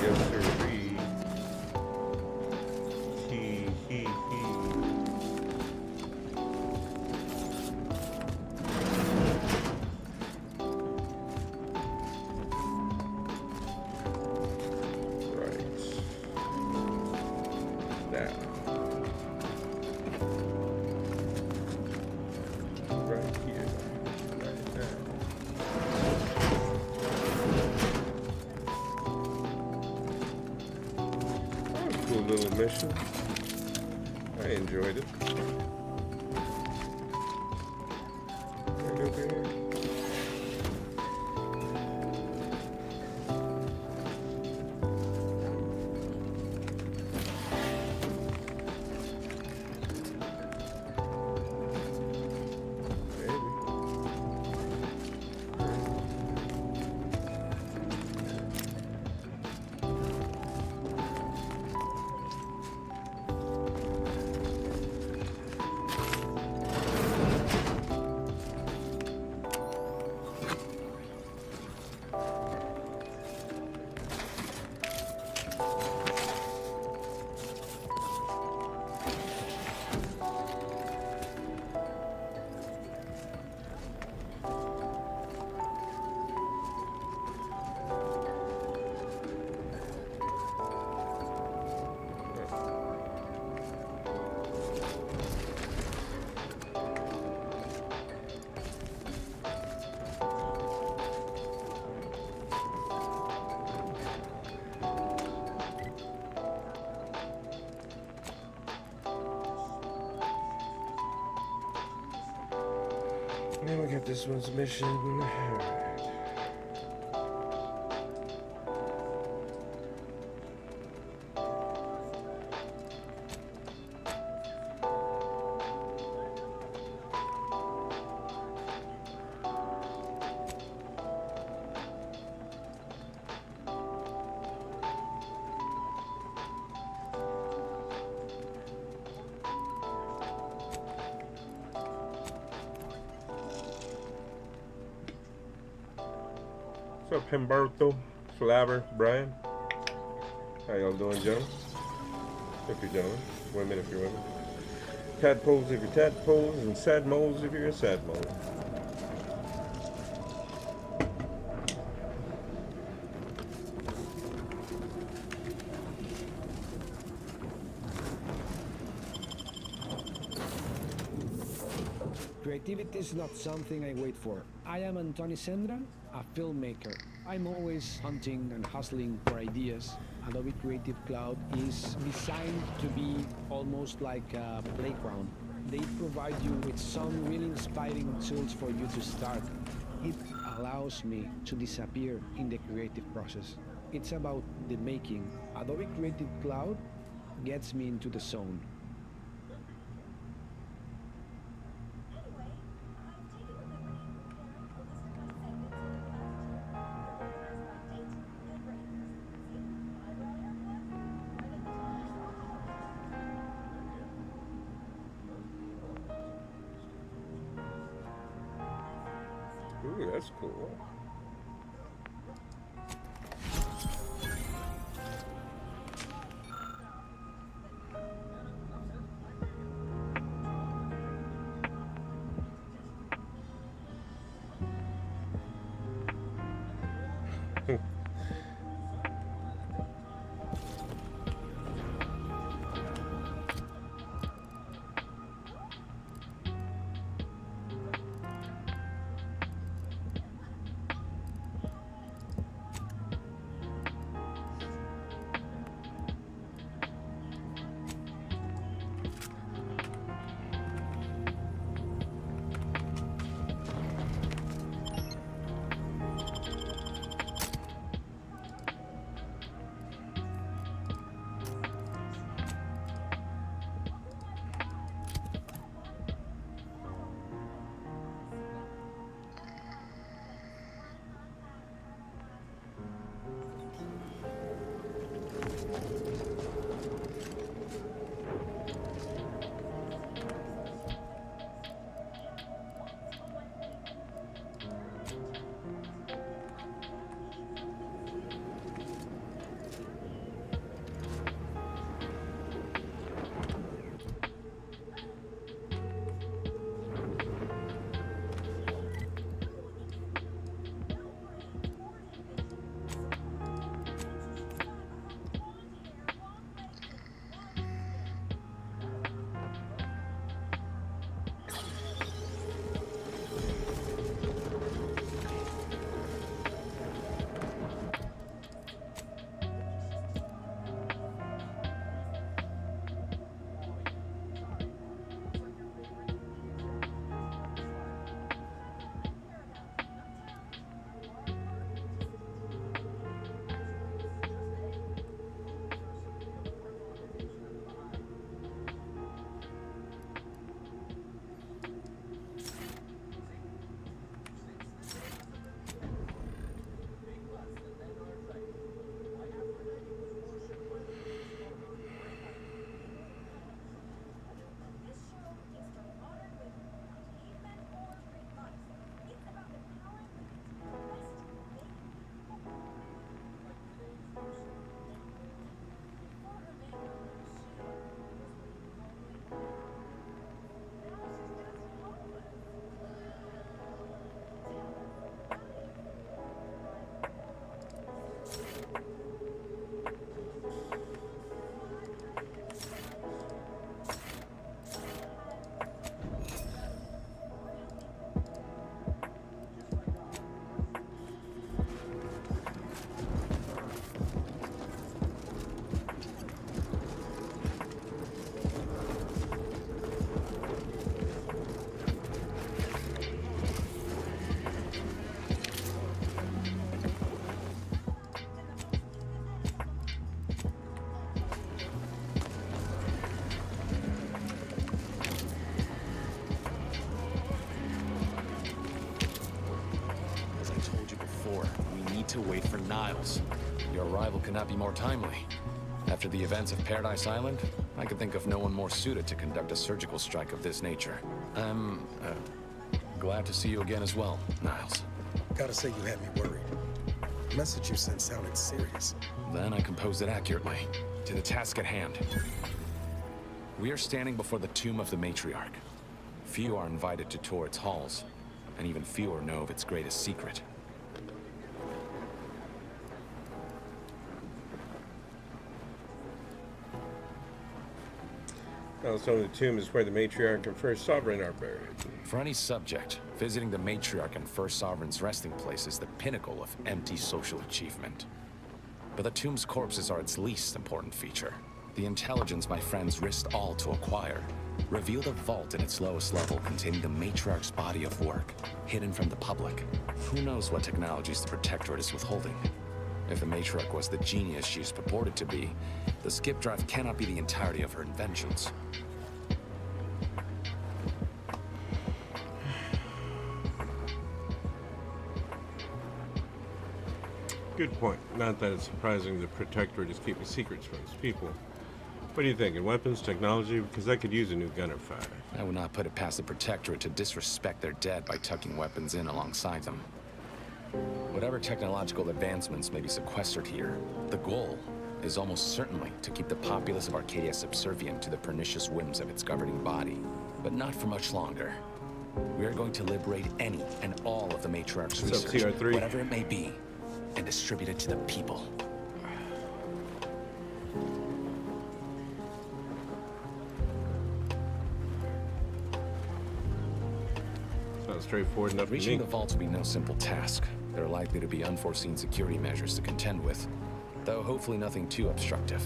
Yes, sirree. He. Right. Now. little mission. I enjoyed it. Right over here. Now we got this one's mission. Alright. What's up, Humberto, Flavor, Brian? How y'all doing, gentlemen? If you're gentlemen, women if you're women. Tadpoles if you're tadpoles, and sad moles if you're a sad mole. Creativity is not something I wait for. I am Antoni Sendra, a filmmaker. I'm always hunting and hustling for ideas. Adobe Creative Cloud is designed to be almost like a playground. They provide you with some really inspiring tools for you to start. It allows me to disappear in the creative process. It's about the making. Adobe Creative Cloud gets me into the zone. Ooh, that's cool. before. We need to wait for Niles. Your arrival cannot be more timely. After the events of Paradise Island, I could think of no one more suited to conduct a surgical strike of this nature. I'm glad to see you again as well, Niles. Gotta say you had me worried. The message you sent sounded serious. Then I composed it accurately. To the task at hand. We are standing before the tomb of the Matriarch. Few are invited to tour its halls, and even fewer know of its greatest secret. Also, the tomb is where the Matriarch and First Sovereign are buried. For any subject, visiting the Matriarch and First Sovereign's resting place is the pinnacle of empty social achievement. But the tomb's corpses are its least important feature. The intelligence my friends risked all to acquire revealed a vault in its lowest level containing the Matriarch's body of work, hidden from the public. Who knows what technologies the Protectorate is withholding? If the Matriarch was the genius she's purported to be, the skip drive cannot be the entirety of her inventions. Good point. Not that it's surprising the Protectorate is keeping secrets from its people. What are you thinking? Weapons, technology? Because I could use a new gunner fire. I would not put it past the Protectorate to disrespect their dead by tucking weapons in alongside them. Whatever technological advancements may be sequestered here, the goal is almost certainly to keep the populace of Arcadia subservient to the pernicious whims of its governing body. But not for much longer. We are going to liberate any and all of the Matriarch's research, TR3? whatever it may be, and distribute it to the people. Sounds straightforward enough to me. Reaching the vaults will be no simple task. There are likely to be unforeseen security measures to contend with, though hopefully nothing too obstructive.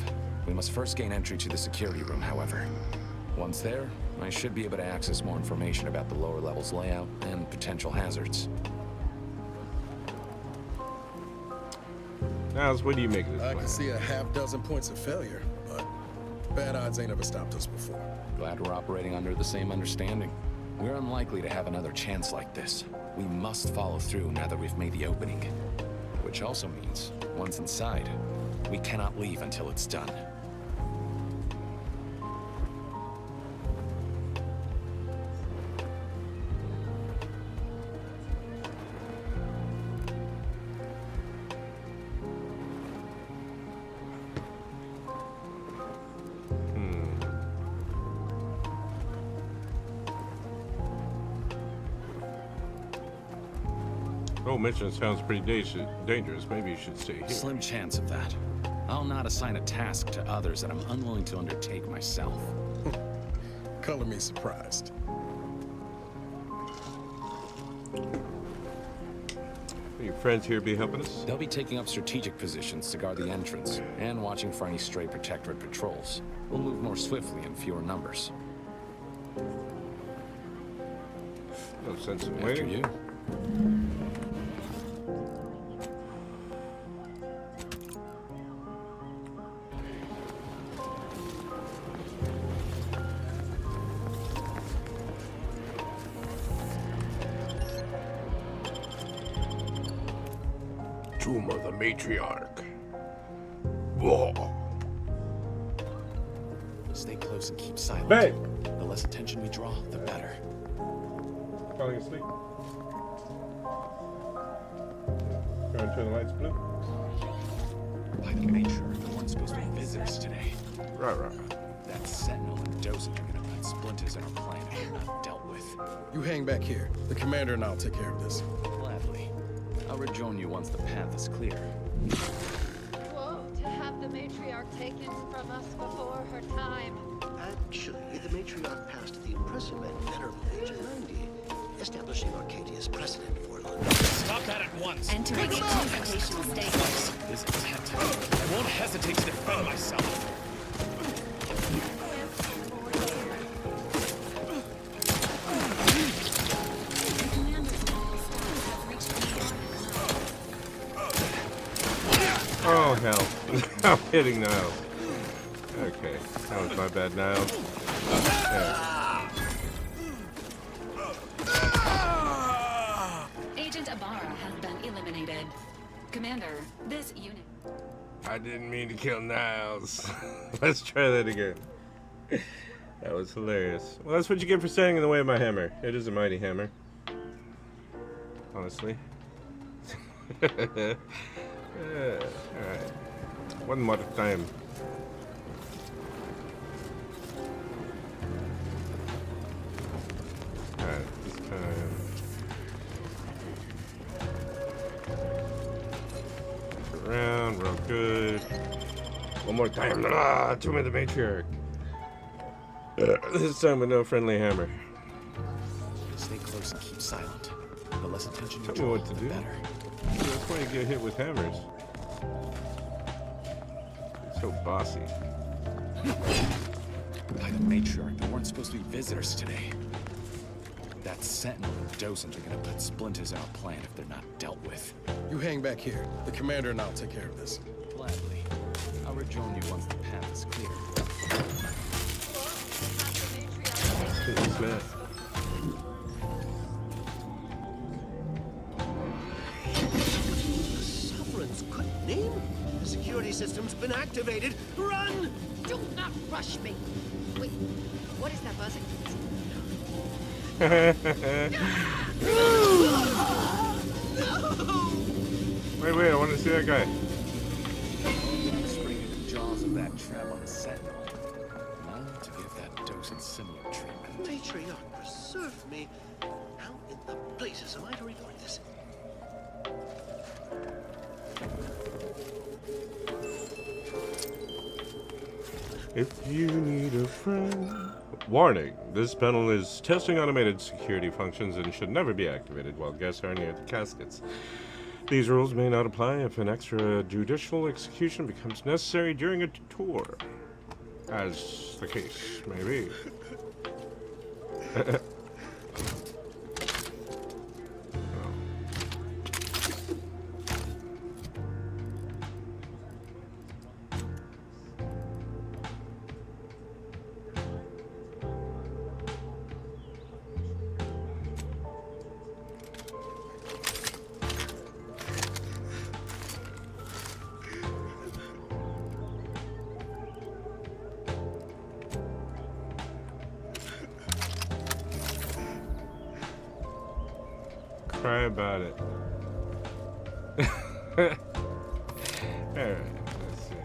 We must first gain entry to the security room, however. Once there, I should be able to access more information about the lower levels layout and potential hazards. Niles, what do you make of this I plan? can see a half-dozen points of failure, but bad odds ain't ever stopped us before. Glad we're operating under the same understanding. We're unlikely to have another chance like this. We must follow through now that we've made the opening. Which also means, once inside, we cannot leave until it's done. Oh, mission sounds pretty dangerous. Maybe you should stay here. Slim chance of that. I'll not assign a task to others that I'm unwilling to undertake myself. Color me surprised. Are your friends here be helping us? They'll be taking up strategic positions to guard the entrance and watching for any stray Protectorate patrols. We'll move more swiftly in fewer numbers. No sense in After waiting. you. Tomb of the Matriarch. Whoa. Stay close and keep silent. Babe! The less attention we draw, the better. Falling asleep? Going to turn the lights blue? By the Matriarch, there weren't supposed to be visitors today. Right. That Sentinel and Dozent are gonna put splinters in our plan if they're not dealt with. You hang back here. The commander and I'll take care of this. Gladly. I'll rejoin you once the path is clear. Whoa, to have the matriarch taken from us before her time. Actually, the matriarch passed the impressive and venerable age of 90, establishing Arcadia's precedent for London. Stop that at once! Entering a confrontational state. This attempt. I won't hesitate to defend myself. Oh, hell. I'm hitting Niles. Okay, that was my bad, Niles. Yeah. Agent Ibarra Avara have been eliminated. Commander, this unit... I didn't mean to kill Niles. Let's try that again. That was hilarious. Well, that's what you get for standing in the way of my hammer. It is a mighty hammer. Honestly. Alright. One more time. Alright, this time. Around, real good. One more time. Ah, Tomb of the Matriarch. This time with no friendly hammer. Stay close and keep silent. The less attention you Tell me draw, what to the do. better. That's why you get hit with hammers. It's so bossy. By the Matriarch, there weren't supposed to be visitors today. That Sentinel and Docent are gonna put splinters in our plan if they're not dealt with. You hang back here. The commander and I'll take care of this. Gladly. I'll rejoin you once the path is clear. Who's that? The Sovereign's good name? The security system's been activated. Run! Do not rush me. Wait, what is that buzzing? Wait, I want to see that guy. Spring in the jaws of that trap on the Sentinel. Now to give that Docent similar treatment. Matriarch, preserve me. How in the blazes am I to report this? If you need a friend. Warning, this panel is testing automated security functions and should never be activated while guests are near the caskets. These rules may not apply if an extrajudicial execution becomes necessary during a tour, as the case may be. Cry about it. Alright, let's see.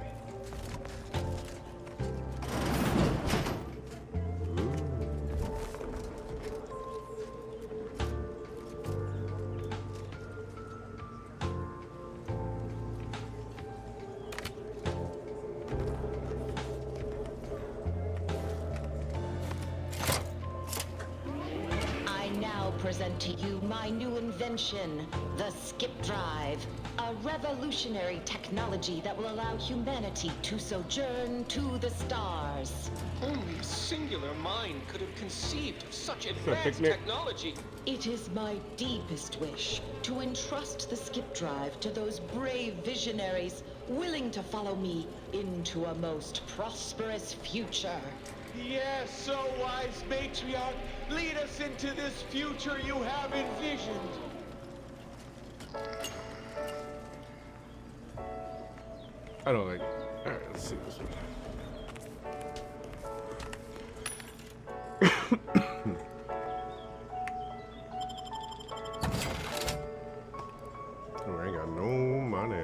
I now present to you my new invention, the Skip Drive, a revolutionary technology that will allow humanity to sojourn to the stars. Only a singular mind could have conceived of such advanced technology. It is my deepest wish to entrust the Skip Drive to those brave visionaries willing to follow me into a most prosperous future. Yes, so wise matriarch, lead us into this future you have envisioned. I don't like it. Alright, let's see this one. Oh, I ain't got no money.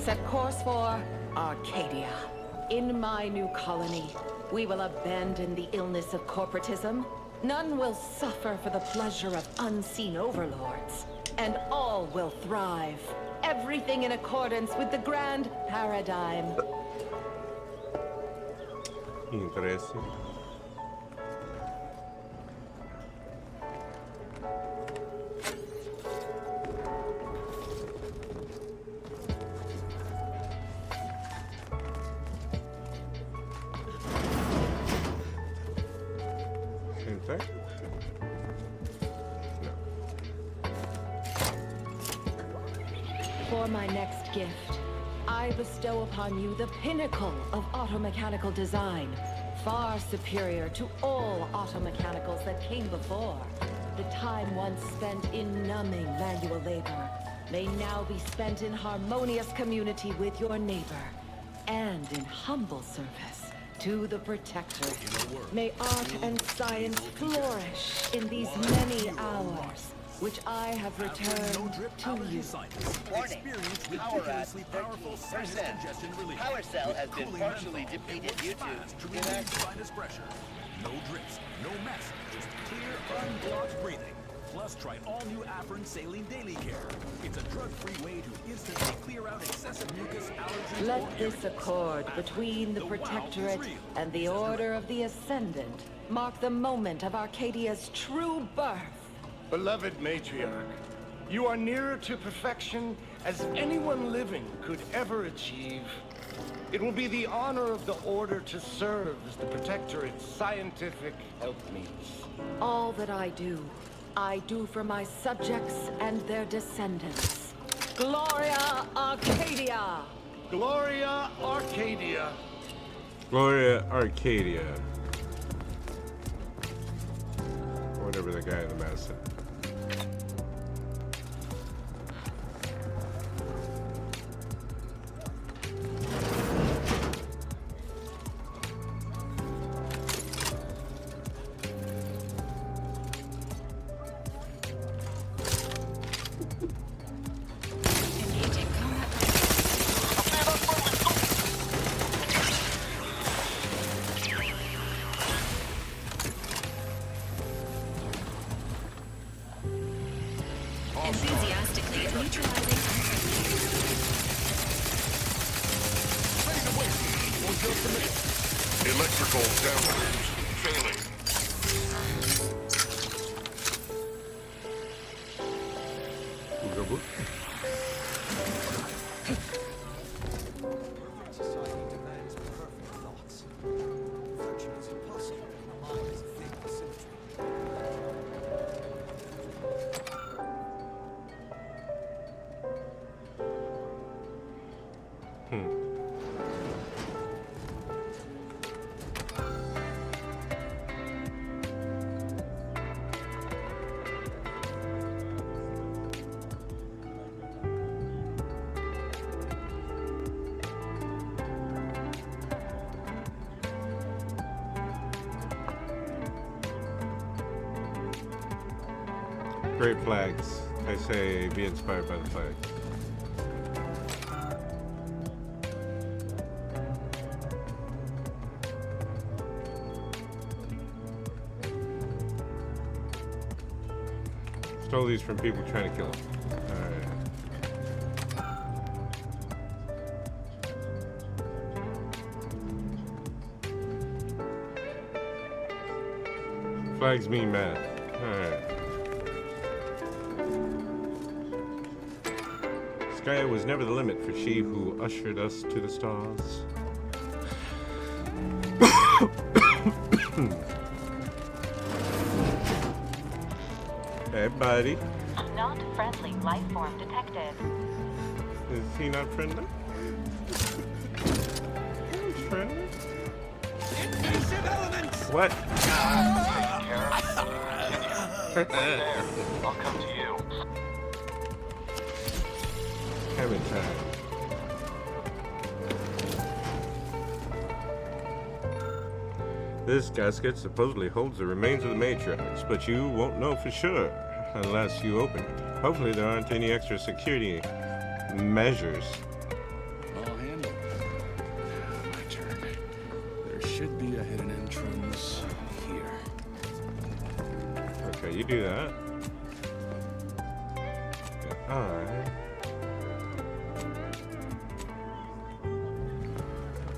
Set course for Arcadia. In my new colony, we will abandon the illness of corporatism. None will suffer for the pleasure of unseen overlords. And all will thrive. Everything in accordance with the grand paradigm. Interesting. Same thing? No. For my next gift, I bestow upon you the pinnacle of automechanical design, far superior to all automechanicals that came before. The time once spent in numbing manual labor may now be spent in harmonious community with your neighbor, and in humble service to the Protectorate. May art and science flourish in these many hours, which I have returned to you. Warning. Power at 13%. Power cell has been partially depleted due to Sinus pressure. No drips, no mess, just clear, unclogged breathing. Plus, try all new Afrin Saline Daily Care. It's a drug-free way to instantly clear out excessive mucus, allergies, Let this accord between the Protectorate and the Order of the Ascendant mark the moment of Arcadia's true birth. Beloved Matriarch, you are nearer to perfection as anyone living could ever achieve. It will be the honor of the Order to serve as the Protectorate's scientific helpmeets. All that I do for my subjects and their descendants. Gloria Arcadia! Gloria Arcadia! Gloria Arcadia. Whatever the guy in the mask said. Enthusiastically neutralizing. Electrical downloads failing. Society demands perfect thoughts. Perfection is impossible when the mind is a thing of symmetry. Great flags. I say be inspired by the flags. Stole these from people trying to kill him. Alright. Flags mean math. Alright. Sky was never the limit for she who ushered us to the stars. Hey, buddy. Not friendly life form detected. Is he not friendly? He's friendly. Invasive elements! What? There. I'll come to you. Having time. This casket supposedly holds the remains of the matriarchs, but you won't know for sure unless you open it. Hopefully there aren't any extra security measures. should be a hidden entrance here. Okay, you do that. Alright.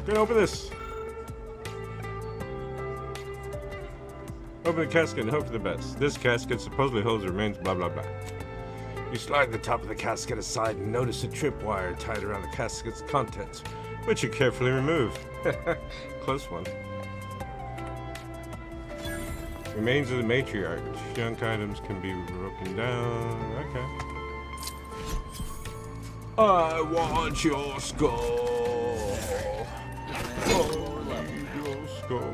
Gonna open this. Open the casket and hope for the best. This casket supposedly holds the remains, blah blah blah. You slide the top of the casket aside and notice a tripwire tied around the casket's contents, which you carefully remove. Close one. Remains of the matriarch. Junk items can be broken down. Okay. I want your skull. I need your skull.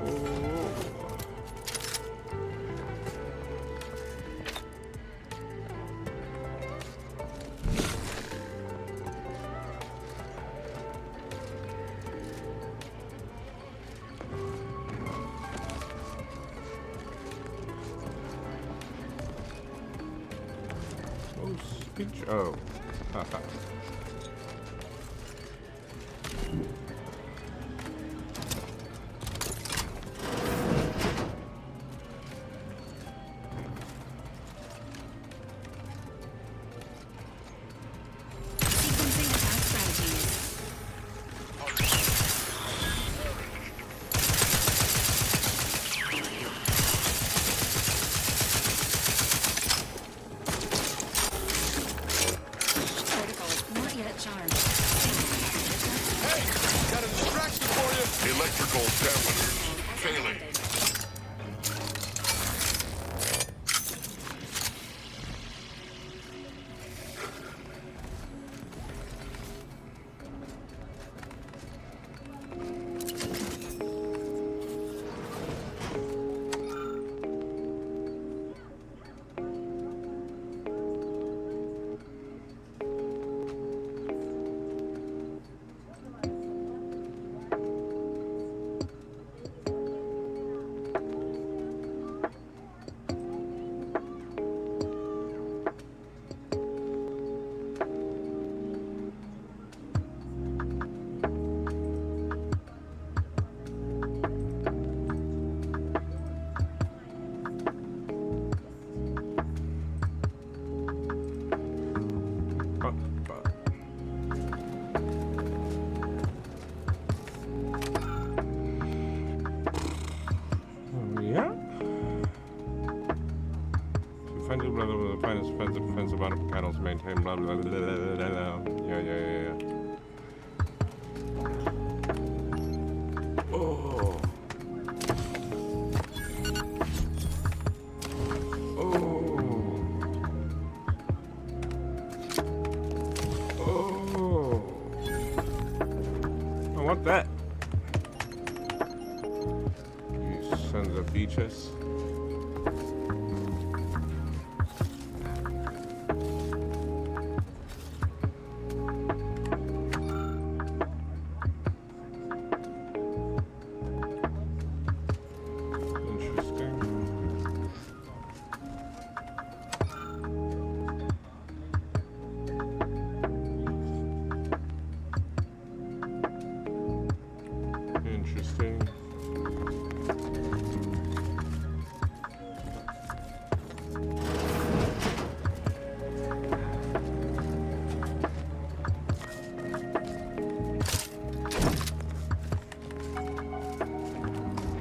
Oh, haha. Electrical dampeners failing. Defensive auto panels maintain blah blah blah blah blah. Yeah. Oh. I want that. You sons of bitches.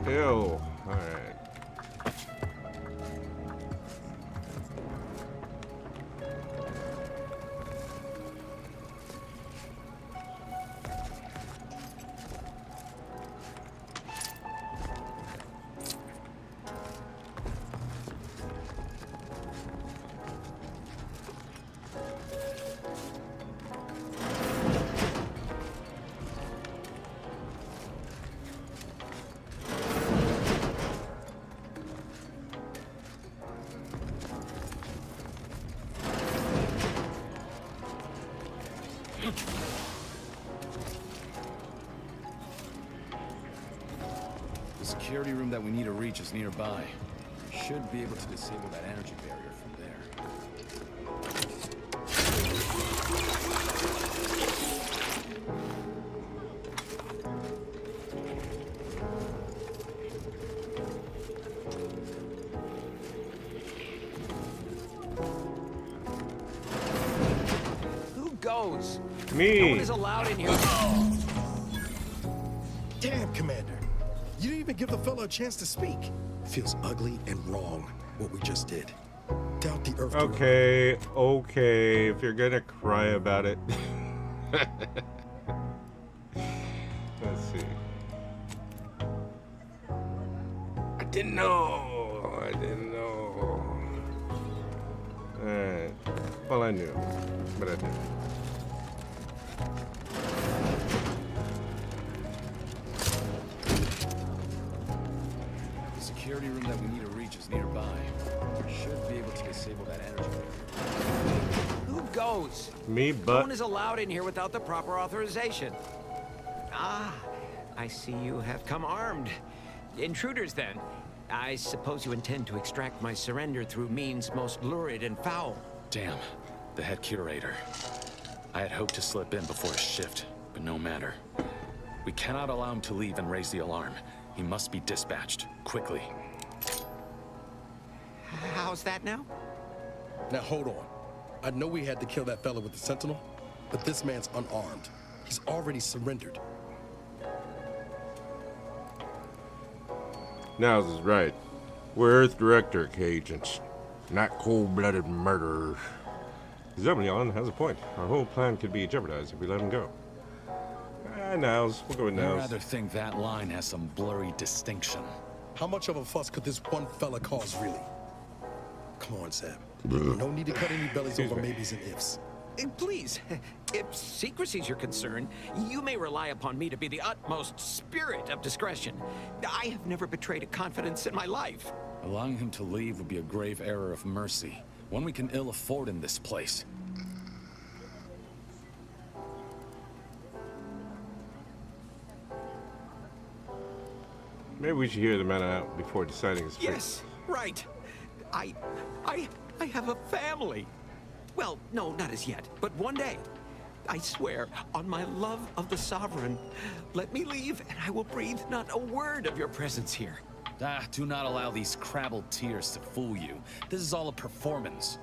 Ew. Alright. The security room that we need to reach is nearby. Should be able to disable that energy barrier from there. Me. No one is allowed in here. Damn, Commander. You didn't even give the fellow a chance to speak. Feels ugly and wrong, what we just did. Doubt the Earth. Okay, okay, if you're gonna cry about it. Let's see. I didn't know. Alright. Well, I knew, but I didn't. The security room that we need to reach is nearby. We should be able to disable that energy. Who goes? Me, No but one is allowed in here without the proper authorization. Ah, I see you have come armed. Intruders, then. I suppose you intend to extract my surrender through means most lurid and foul. Damn, the head curator. I had hoped to slip in before his shift, but no matter. We cannot allow him to leave and raise the alarm. He must be dispatched, quickly. How's that now? Now hold on. I know we had to kill that fella with the Sentinel, but this man's unarmed. He's already surrendered. Niles is right. We're Earth Director agents, not cold-blooded murderers. Zebulon has a point. Our whole plan could be jeopardized if we let him go. Niles. We'll go with I'd Niles. rather think that line has some blurry distinction. How much of a fuss could this one fella cause, really? Come on, Zeb. No need to cut any bellies over maybes and ifs. Please, if secrecy's your concern, you may rely upon me to be the utmost spirit of discretion. I have never betrayed a confidence in my life. Allowing him to leave would be a grave error of mercy, one we can ill afford in this place. Maybe we should hear the man out before deciding his fate. Yes, right. I have a family. Well, no, not as yet, but one day. I swear, on my love of the Sovereign, let me leave and I will breathe not a word of your presence here. Do not allow these crabbled tears to fool you. This is all a performance.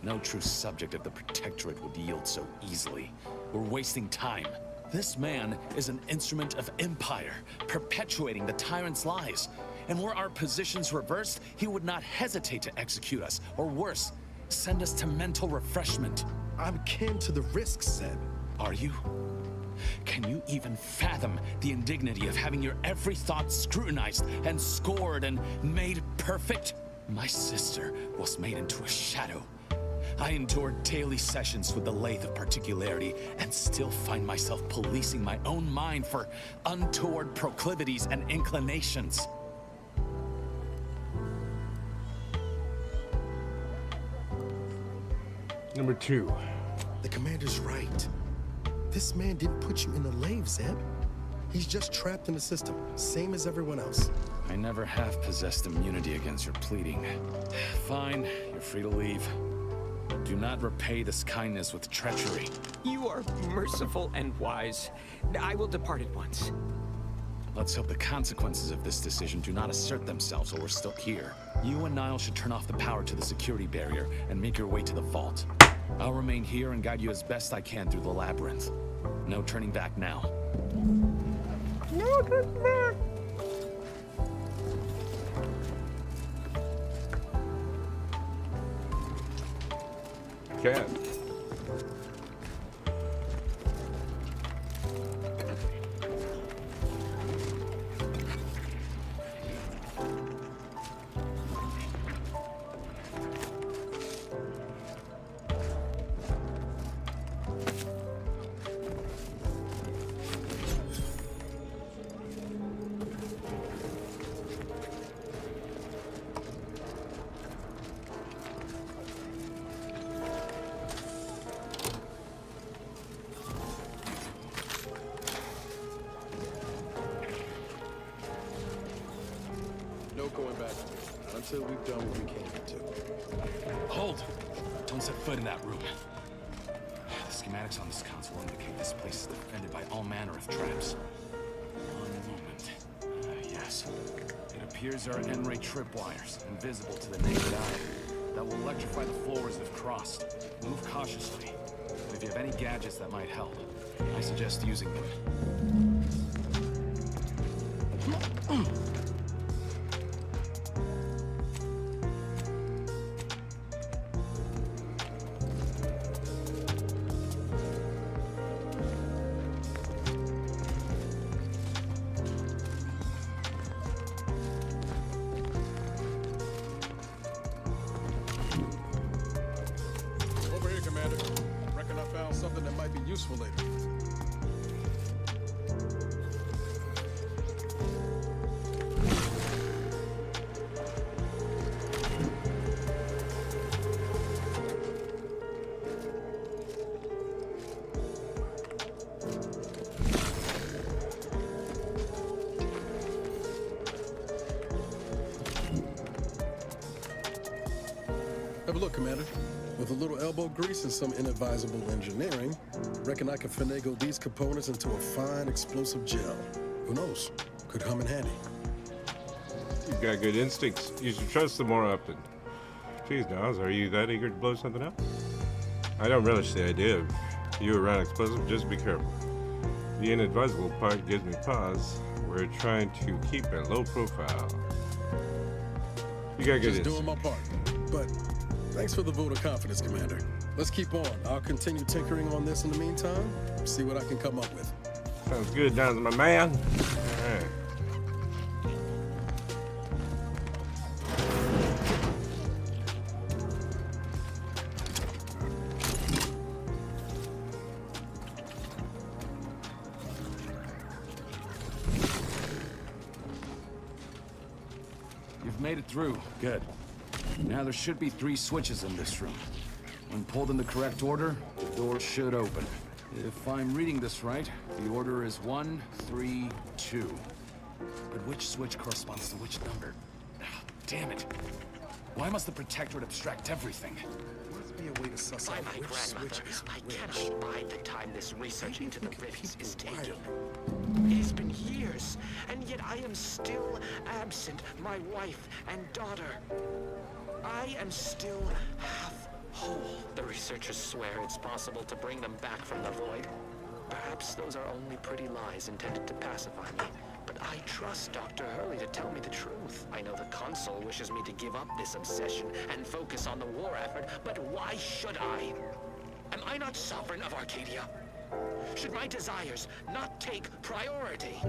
No true subject of the Protectorate would yield so easily. We're wasting time. This man is an instrument of empire, perpetuating the tyrant's lies. And were our positions reversed, he would not hesitate to execute us, or worse, send us to mental refreshment. I'm kin to the risks, Zeb. Are you? Can you even fathom the indignity of having your every thought scrutinized and scored and made perfect? My sister was made into a shadow. I endured daily sessions with the Lathe of Particularity and still find myself policing my own mind for untoward proclivities and inclinations. Number 2. The commander's right. This man didn't put you in the Lathe, Zeb. He's just trapped in the system, same as everyone else. I never have possessed immunity against your pleading. Fine, you're free to leave. Do not repay this kindness with treachery. You are merciful and wise. I will depart at once. Let's hope the consequences of this decision do not assert themselves while we're still here. You and Niles should turn off the power to the security barrier and make your way to the vault. I'll remain here and guide you as best I can through the labyrinth. No turning back now. No turning back. Cat. No going back. Not until we've done what we came to. Hold! Don't set foot in that room. The schematics on this console indicate this place is defended by all manner of traps. One moment. Yes. It appears there are N-ray tripwires, invisible to the naked eye, that will electrify the floors if crossed. Move cautiously. And if you have any gadgets that might help, I suggest using them. Over here, Commander. Reckon I found something that might be useful later. Have a look, Commander. With a little elbow grease and some inadvisable engineering, reckon I can finagle these components into a fine explosive gel. Who knows? Could come in handy. You've got good instincts. You should trust them more often. Jeez, Nas, are you that eager to blow something up? I don't relish the idea of you around explosive. Just be careful. The inadvisable part gives me pause. We're trying to keep a low profile. You got good Just instincts. doing my part. But thanks for the vote of confidence, Commander. Let's keep on. I'll continue tinkering on this in the meantime. See what I can come up with. Sounds good, Nas, my man. All right. You've made it through. Good. Now there should be 3 switches in this room. When pulled in the correct order, the door should open. If I'm reading this right, the order is 1, 3, 2. But which switch corresponds to which number? Ah, damn it. Why must the Protectorate abstract everything? Must be a way to suss By out my which grandmother, switch is I which. cannot bide the time this research into the rifts is taking. It has been years, and yet I am still absent my wife and daughter. I am still half whole. The researchers swear it's possible to bring them back from the void. Perhaps those are only pretty lies intended to pacify me. But I trust Dr. Hurley to tell me the truth. I know the Consul wishes me to give up this obsession and focus on the war effort, but why should I? Am I not sovereign of Arcadia? Should my desires not take priority?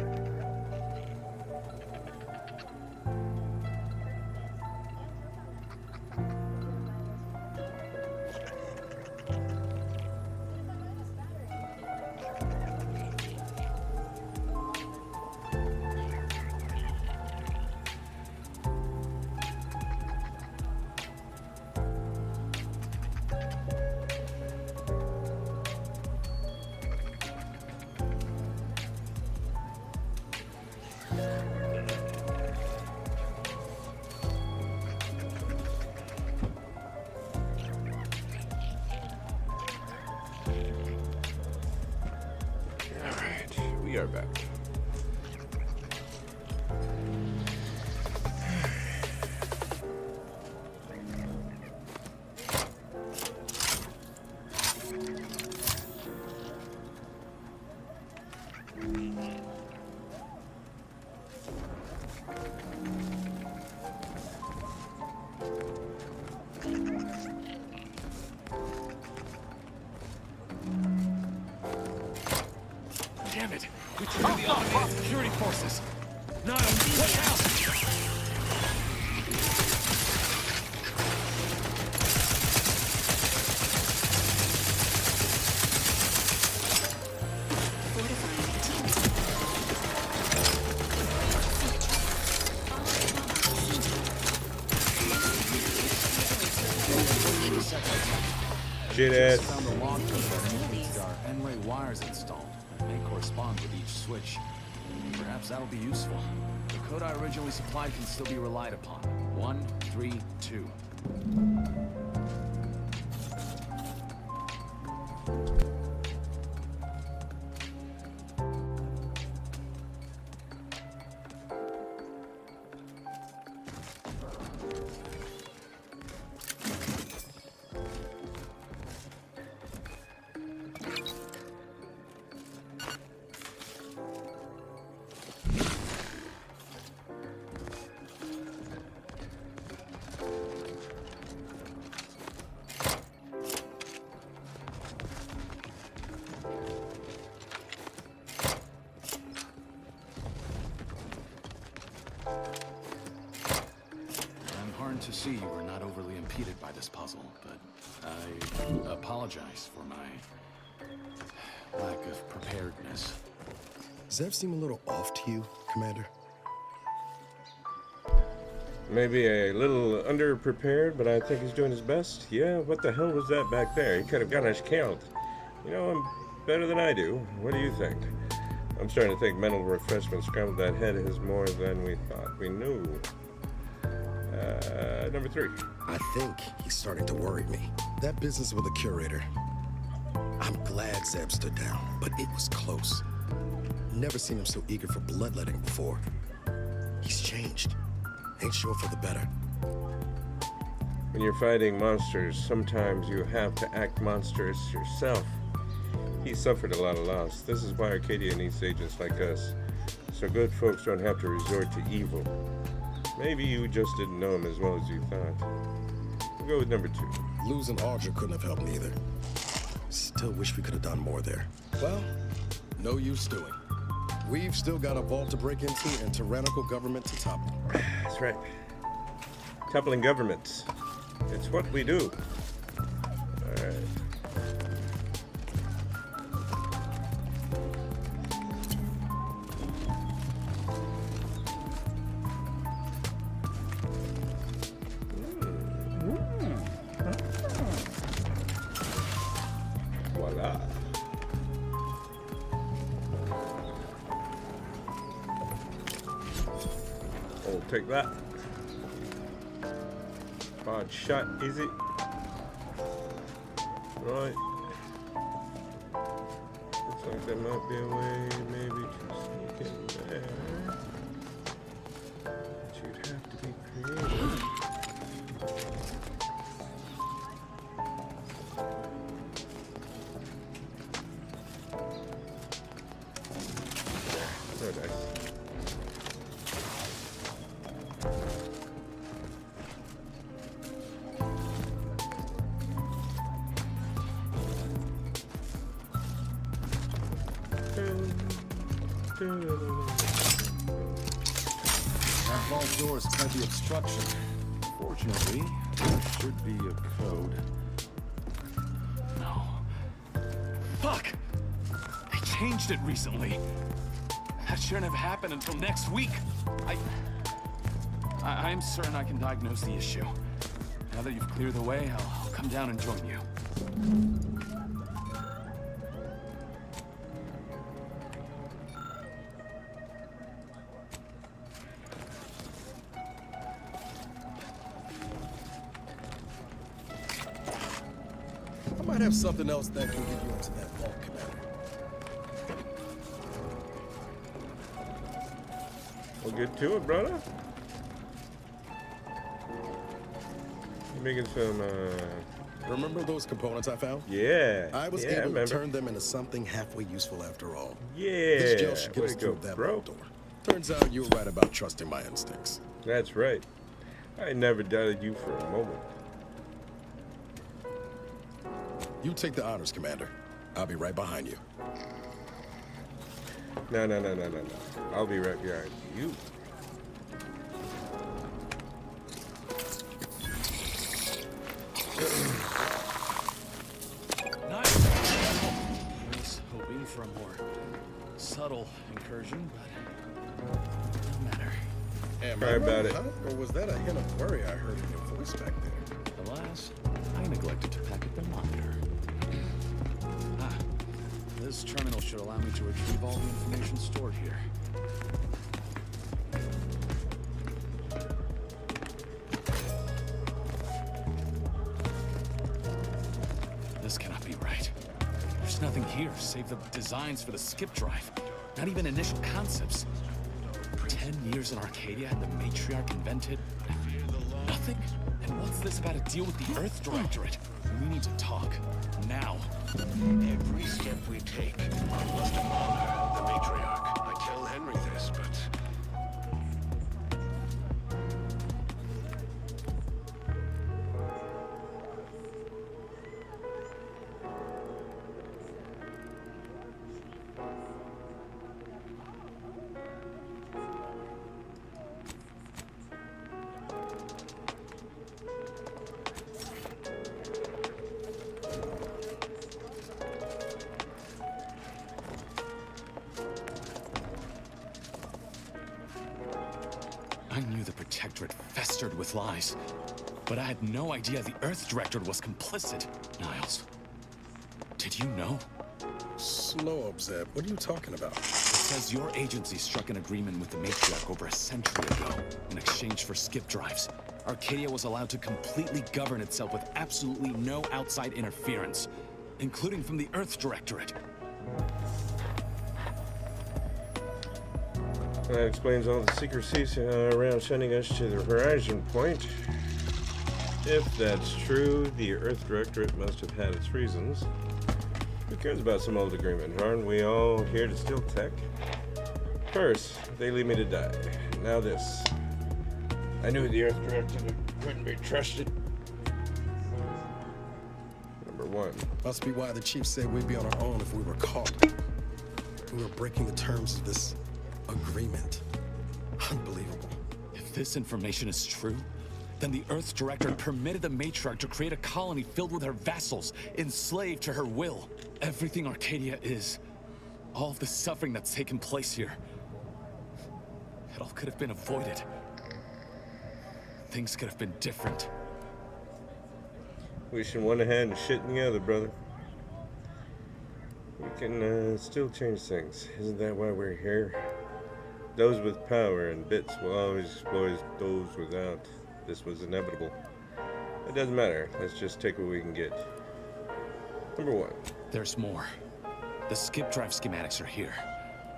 We are back. Damn it! We triggered the automated security forces! Niles, watch out! Shit ass. Found the log code that indicates there are N-ray wires installed. They may correspond with each switch. Perhaps that'll be useful. The code I originally supplied can still be relied upon. 1, 3, 2. I'm hard to see you were not overly impeded by this puzzle, but I apologize for my lack of preparedness. Zev seem a little off to you, Commander? Maybe a little underprepared, but I think he's doing his best. Yeah, what the hell was that back there? He could have gotten us killed. You know him better than I do. What do you think? I'm starting to think mental refreshment scrambled that head is more than we thought we knew. Number 3. I think he's starting to worry me. That business with the curator. I'm glad Zeb stood down, but it was close. Never seen him so eager for bloodletting before. He's changed. Ain't sure for the better. When you're fighting monsters, sometimes you have to act monstrous yourself. He suffered a lot of loss. This is why Arcadia needs agents like us, so good folks don't have to resort to evil. Maybe you just didn't know him as well as you thought. We'll go with number 2. Losing Audra couldn't have helped neither. Still wish we could have done more there. Well, no use stewing. We've still got a vault to break into and tyrannical government to topple. That's right. Toppling governments. It's what we do. All right. Voila. Oh, take that. Hard shot, easy. Right. Looks like there might be a way maybe to sneak in there. But you'd have to be creative. Very nice. That vault door is quite the obstruction. Fortunately, there should be a code. No. Fuck! They changed it recently. That shouldn't have happened until next week. I'm certain I can diagnose the issue. Now that you've cleared the way, I'll come down and join you. I might have something else that can get you into that vault, Commander. We'll get to it, brother. You making some, Remember those components I found? Yeah. I was yeah, able to turn them into something halfway useful after all. Yeah. This gel should get Way us to through go, that bro. vault door. Turns out you were right about trusting my instincts. That's right. I never doubted you for a moment. You take the honors, Commander. I'll be right behind you. No. I'll be right behind you. Nice. I was hoping for a more subtle incursion, but no matter. Am Sorry I about right, it. huh? Or was that a hint of worry I heard in your voice back there? Alas, I neglected to pack up the monitor. This terminal should allow me to retrieve all the information stored here. This cannot be right. There's nothing here save the designs for the skip drive. Not even initial concepts. 10 years in Arcadia and the Matriarch invented nothing? And what's this about a deal with the Earth Directorate? We need to talk. Now. Every step we take, I must honor the matriarch. I tell Henry this, but... I knew the Protectorate festered with lies, but I had no idea the Earth Directorate was complicit. Niles, did you know? Slow up, Zeb. What are you talking about? It says your agency struck an agreement with the Matriarch over a century ago in exchange for skip drives. Arcadia was allowed to completely govern itself with absolutely no outside interference, including from the Earth Directorate. That explains all the secrecies around sending us to the Horizon Point. If that's true, the Earth Directorate must have had its reasons. Who cares about some old agreement? Aren't we all here to steal tech? First, they leave me to die. Now this. I knew the Earth Directorate couldn't be trusted. Number one. Must be why the chief said we'd be on our own if we were caught. We were breaking the terms of this agreement. Unbelievable. If this information is true, then the Earth Directorate permitted the Matriarch to create a colony filled with her vassals, enslaved to her will. Everything Arcadia is, all of the suffering that's taken place here, it all could have been avoided. Things could have been different. Wishing one hand and shit in the other, brother. We can still change things. Isn't that why we're here? Those with power and bits will always exploit those without. This was inevitable. It doesn't matter. Let's just take what we can get. Number one. There's more. The skip drive schematics are here.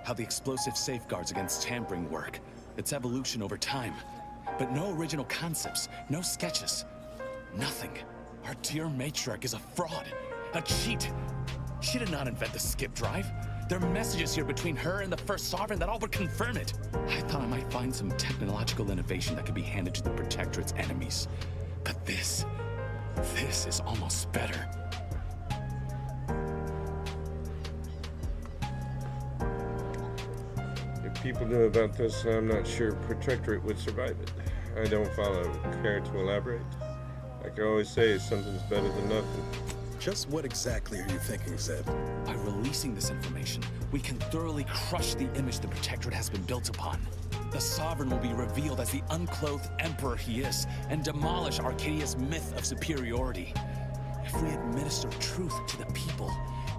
How the explosive safeguards against tampering work. Its evolution over time. But no original concepts, no sketches. Nothing. Our dear Matriarch is a fraud. A cheat. She did not invent the skip drive. There are messages here between her and the First Sovereign that all but confirm it. I thought I might find some technological innovation that could be handed to the Protectorate's enemies. But this is almost better. If people knew about this, I'm not sure Protectorate would survive it. I don't follow. Care to elaborate? Like I always say, something's better than nothing. Just what exactly are you thinking, Zeb? By releasing this information, we can thoroughly crush the image the Protectorate has been built upon. The Sovereign will be revealed as the unclothed Emperor he is, and demolish Arcadia's myth of superiority. If we administer truth to the people,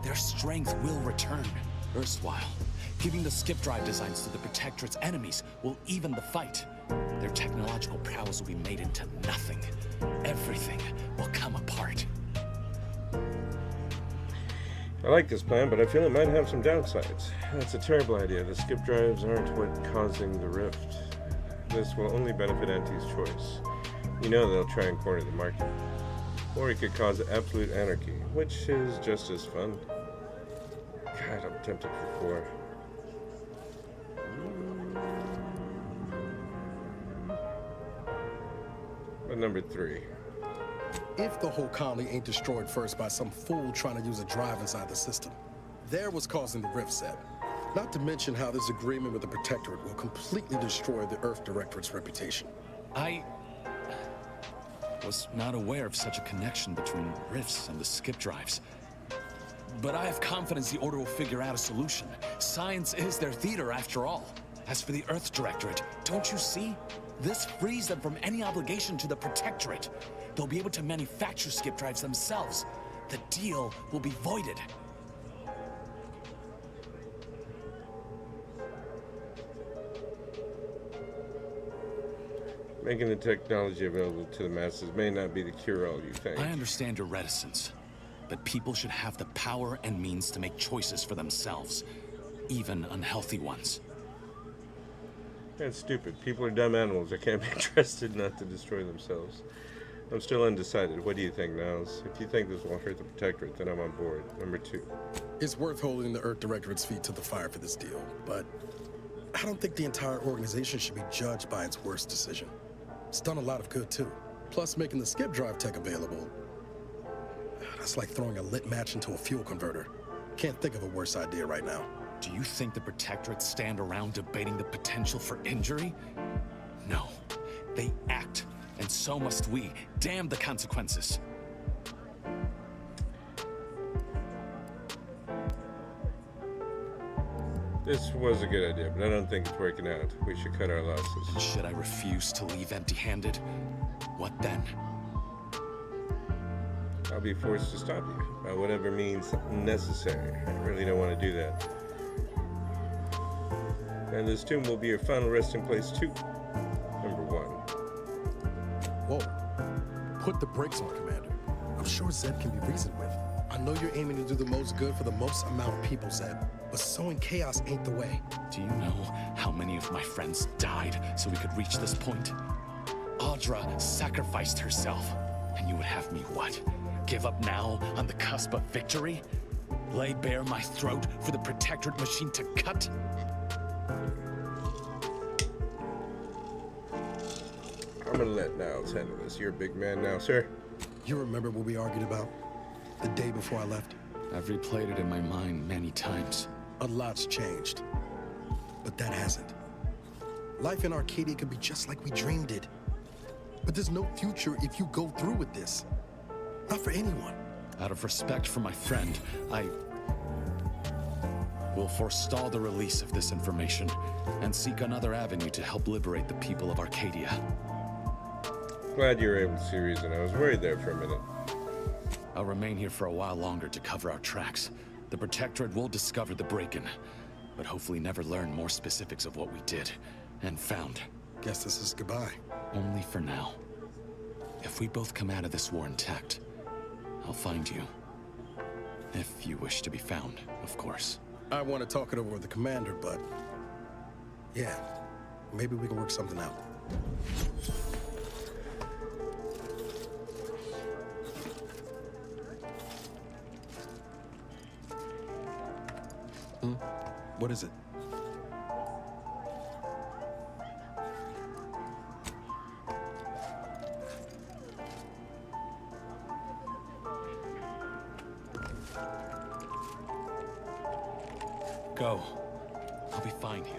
their strength will return. Erstwhile, giving the skip drive designs to the Protectorate's enemies will even the fight. Their technological prowess will be made into nothing. Everything will come apart. I like this plan, but I feel it might have some downsides. That's a terrible idea. The skip drives aren't what causing the rift. This will only benefit Auntie's choice. You know they'll try and corner the market. Or it could cause absolute anarchy, which is just as fun. God, I'm tempted for 4. But number 3. If the whole colony ain't destroyed first by some fool trying to use a drive inside the system, there was causing the rift, Zeb. Not to mention how this agreement with the Protectorate will completely destroy the Earth Directorate's reputation. I was not aware of such a connection between rifts and the skip drives. But I have confidence the Order will figure out a solution. Science is their theater, after all. As for the Earth Directorate, don't you see? This frees them from any obligation to the Protectorate. They'll be able to manufacture skip drives themselves. The deal will be voided. Making the technology available to the masses may not be the cure-all, you think. I understand your reticence, but people should have the power and means to make choices for themselves, even unhealthy ones. That's stupid. People are dumb animals that can't be trusted not to destroy themselves. I'm still undecided. What do you think, Niles? If you think this will hurt the Protectorate, then I'm on board. Number 2. It's worth holding the Earth Directorate's feet to the fire for this deal, but I don't think the entire organization should be judged by its worst decision. It's done a lot of good, too. Plus, making the skip drive tech available, that's like throwing a lit match into a fuel converter. Can't think of a worse idea right now. Do you think the Protectorate stand around debating the potential for injury? No. They act, and so must we. Damn the consequences. This was a good idea, but I don't think it's working out. We should cut our losses. Should I refuse to leave empty-handed? What then? I'll be forced to stop you by whatever means necessary. I really don't want to do that. And this tomb will be your final resting place too. Number 1. Whoa. Put the brakes on, Commander. I'm sure Zeb can be reasoned with. I know you're aiming to do the most good for the most amount of people, Zeb, but sowing chaos ain't the way. Do you know how many of my friends died so we could reach this point? Audra sacrificed herself, and you would have me what? Give up now on the cusp of victory? Lay bare my throat for the Protectorate machine to cut? I'm gonna let Niles handle this. You're a big man now, sir. You remember what we argued about the day before I left? I've replayed it in my mind many times. A lot's changed, but that hasn't. Life in Arcadia could be just like we dreamed it. But there's no future if you go through with this. Not for anyone. Out of respect for my friend, I will forestall the release of this information and seek another avenue to help liberate the people of Arcadia. Glad you were able to see reason. I was worried there for a minute. I'll remain here for a while longer to cover our tracks. The Protectorate will discover the break-in, but hopefully never learn more specifics of what we did and found. Guess this is goodbye. Only for now. If we both come out of this war intact, I'll find you. If you wish to be found, of course. I want to talk it over with the commander, but... yeah, maybe we can work something out. What is it? Go. I'll be fine here.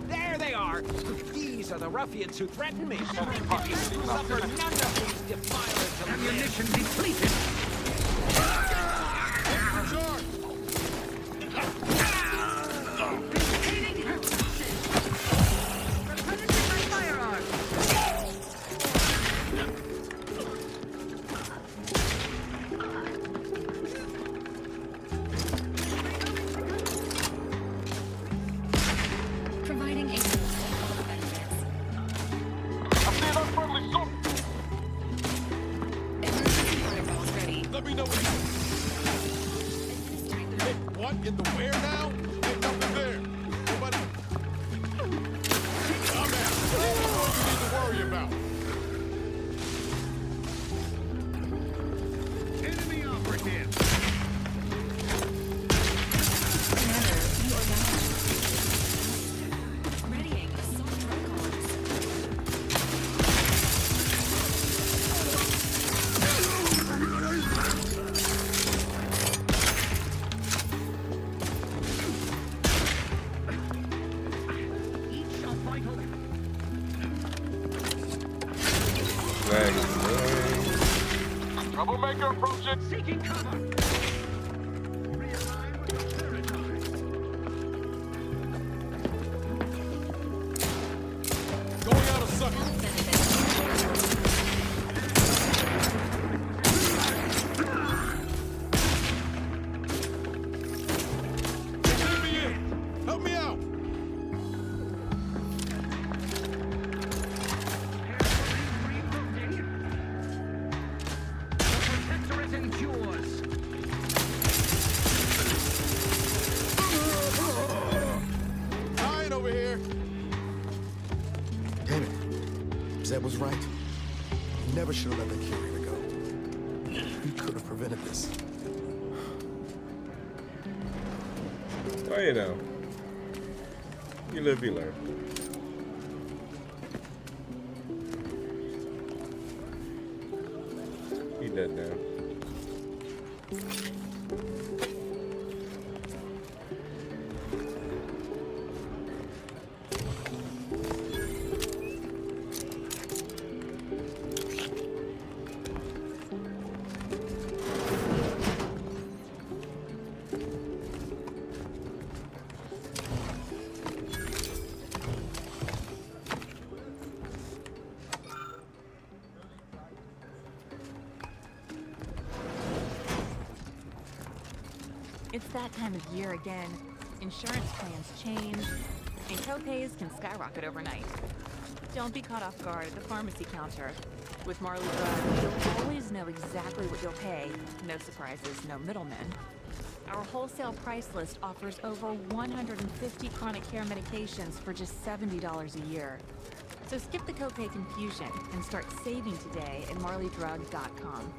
There they are! These are the ruffians who threatened me. Suffer none of these defilers. Ammunition depleted. Providing a benefits. Emergency protocols ready. Let me know when you... Hey, what in the where now? Ain't nothing there. Nobody... I'm out. What you need to worry about? Enemy operative. Commander, you are down. Readying assault protocols. Troublemaker approaching. Seeking cover. Going out of sucker. Let me in. Help me out. Dying over here. Damn it. Zeb was right. You never should have let the curator go. prevented this. Well, you know. You live, you learn. He dead now. It's that time of year again. Insurance plans change, and copays can skyrocket overnight. Don't be caught off guard at the pharmacy counter. With Marley Drug, you'll always know exactly what you'll pay. No surprises, no middlemen. Our wholesale price list offers over 150 chronic care medications for just $70 a year. So skip the copay confusion and start saving today at marleydrug.com.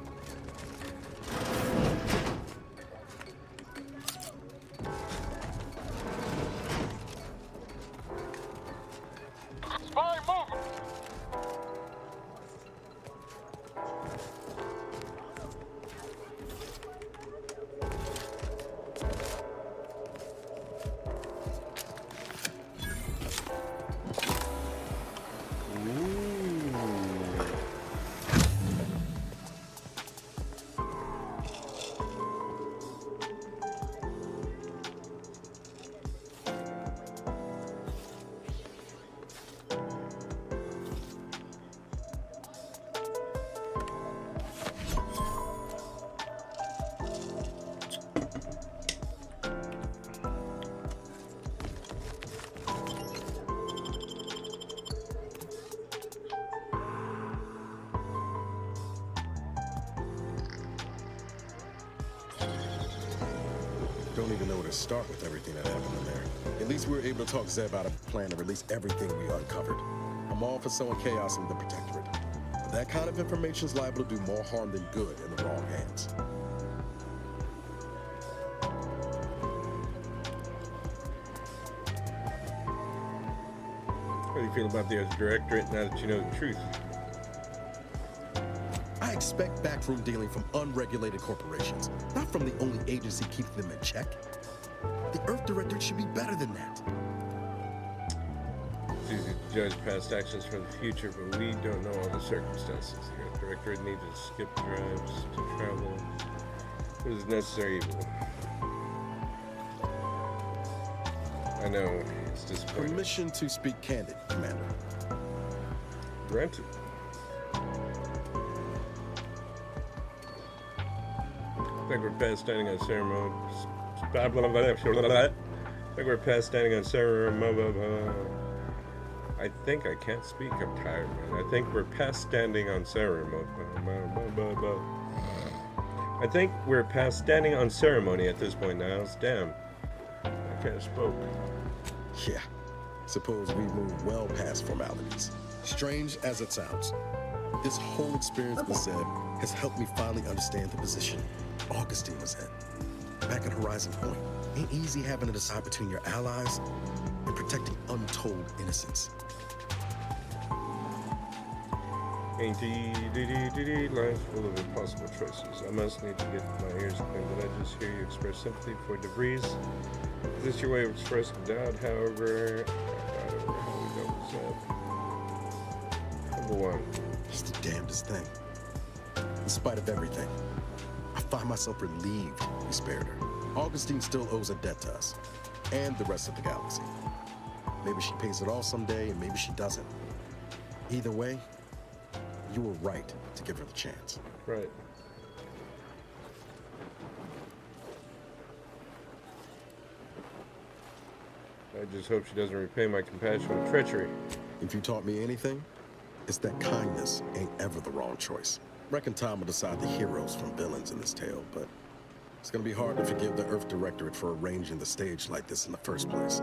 Don't even know where to start with everything that happened in there. At least we were able to talk Zeb out of a plan to release everything we uncovered. I'm all for sowing chaos in the Protectorate. But that kind of information is liable to do more harm than good in the wrong hands. How do you feel about the Directorate now that you know the truth? I expect backroom dealing from unregulated corporations, not from the only agency keeping them in check. The Earth Directorate should be better than that. It's easy to judge past actions from the future, but we don't know all the circumstances. The Earth Directorate needs to skip drives to travel. What is necessary evil? I know, it's disappointing. Permission to speak candid, Commander. Granted. I think we're past standing on ceremony. I think we're past standing on ceremony. I think I can't speak. I'm tired, man. I think we're past standing on ceremony. I think we're past standing on ceremony at this point now. Damn. I can't spoke. Yeah. Suppose we move well past formalities. Strange as it sounds, this whole experience with Zeb has helped me finally understand the position Augustine was in. Back at Horizon Point, ain't easy having to decide between your allies and protecting untold innocence. Ain't life's full of impossible choices. I must need to get my ears clean. Did I just hear you express sympathy for DeVries? Is this your way of expressing doubt? However, I don't know how we go with that. Number one. He's the damnedest thing. In spite of everything, I find myself relieved we spared her. Augustine still owes a debt to us, and the rest of the galaxy. Maybe she pays it all someday, and maybe she doesn't. Either way, you were right to give her the chance. Right. I just hope she doesn't repay my compassion with treachery. If you taught me anything, it's that kindness ain't ever the wrong choice. Reckon time will decide the heroes from villains in this tale, but it's gonna be hard to forgive the Earth Directorate for arranging the stage like this in the first place.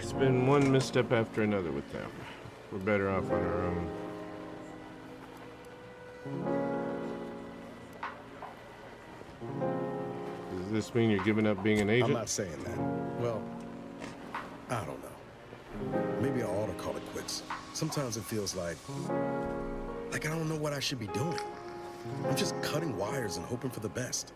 It's been one misstep after another with them. We're better off on our own. Does this mean you're giving up being an agent? I'm not saying that. Well, I don't know. Maybe I ought to call it quits. Sometimes it feels like I don't know what I should be doing. I'm just cutting wires and hoping for the best.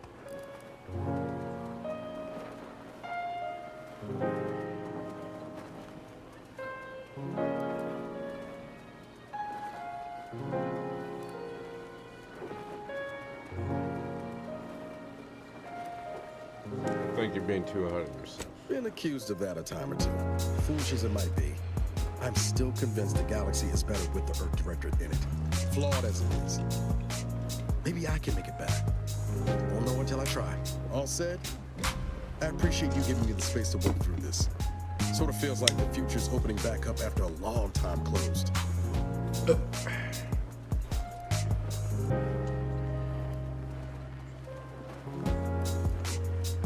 I think you're being too hard on yourself. Been accused of that a time or two. Foolish as it might be, I'm still convinced the galaxy is better with the Earth Directorate in it. Flawed as it is. Maybe I can make it better. Won't know until I try. All said, I appreciate you giving me the space to work through this. Sort of feels like the future's opening back up after a long time closed.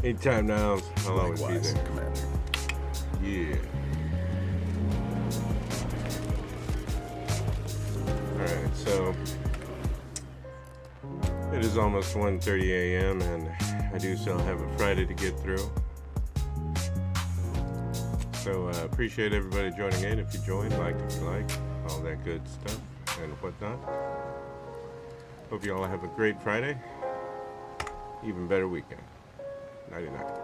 Anytime now, I'll always be Likewise, there. Commander. Yeah. Alright, so it is almost 1:30 a.m. and I do still have a Friday to get through. So appreciate everybody joining in. If you joined, like if you like, all that good stuff and whatnot. Hope you all have a great Friday. Even better weekend. Nighty night.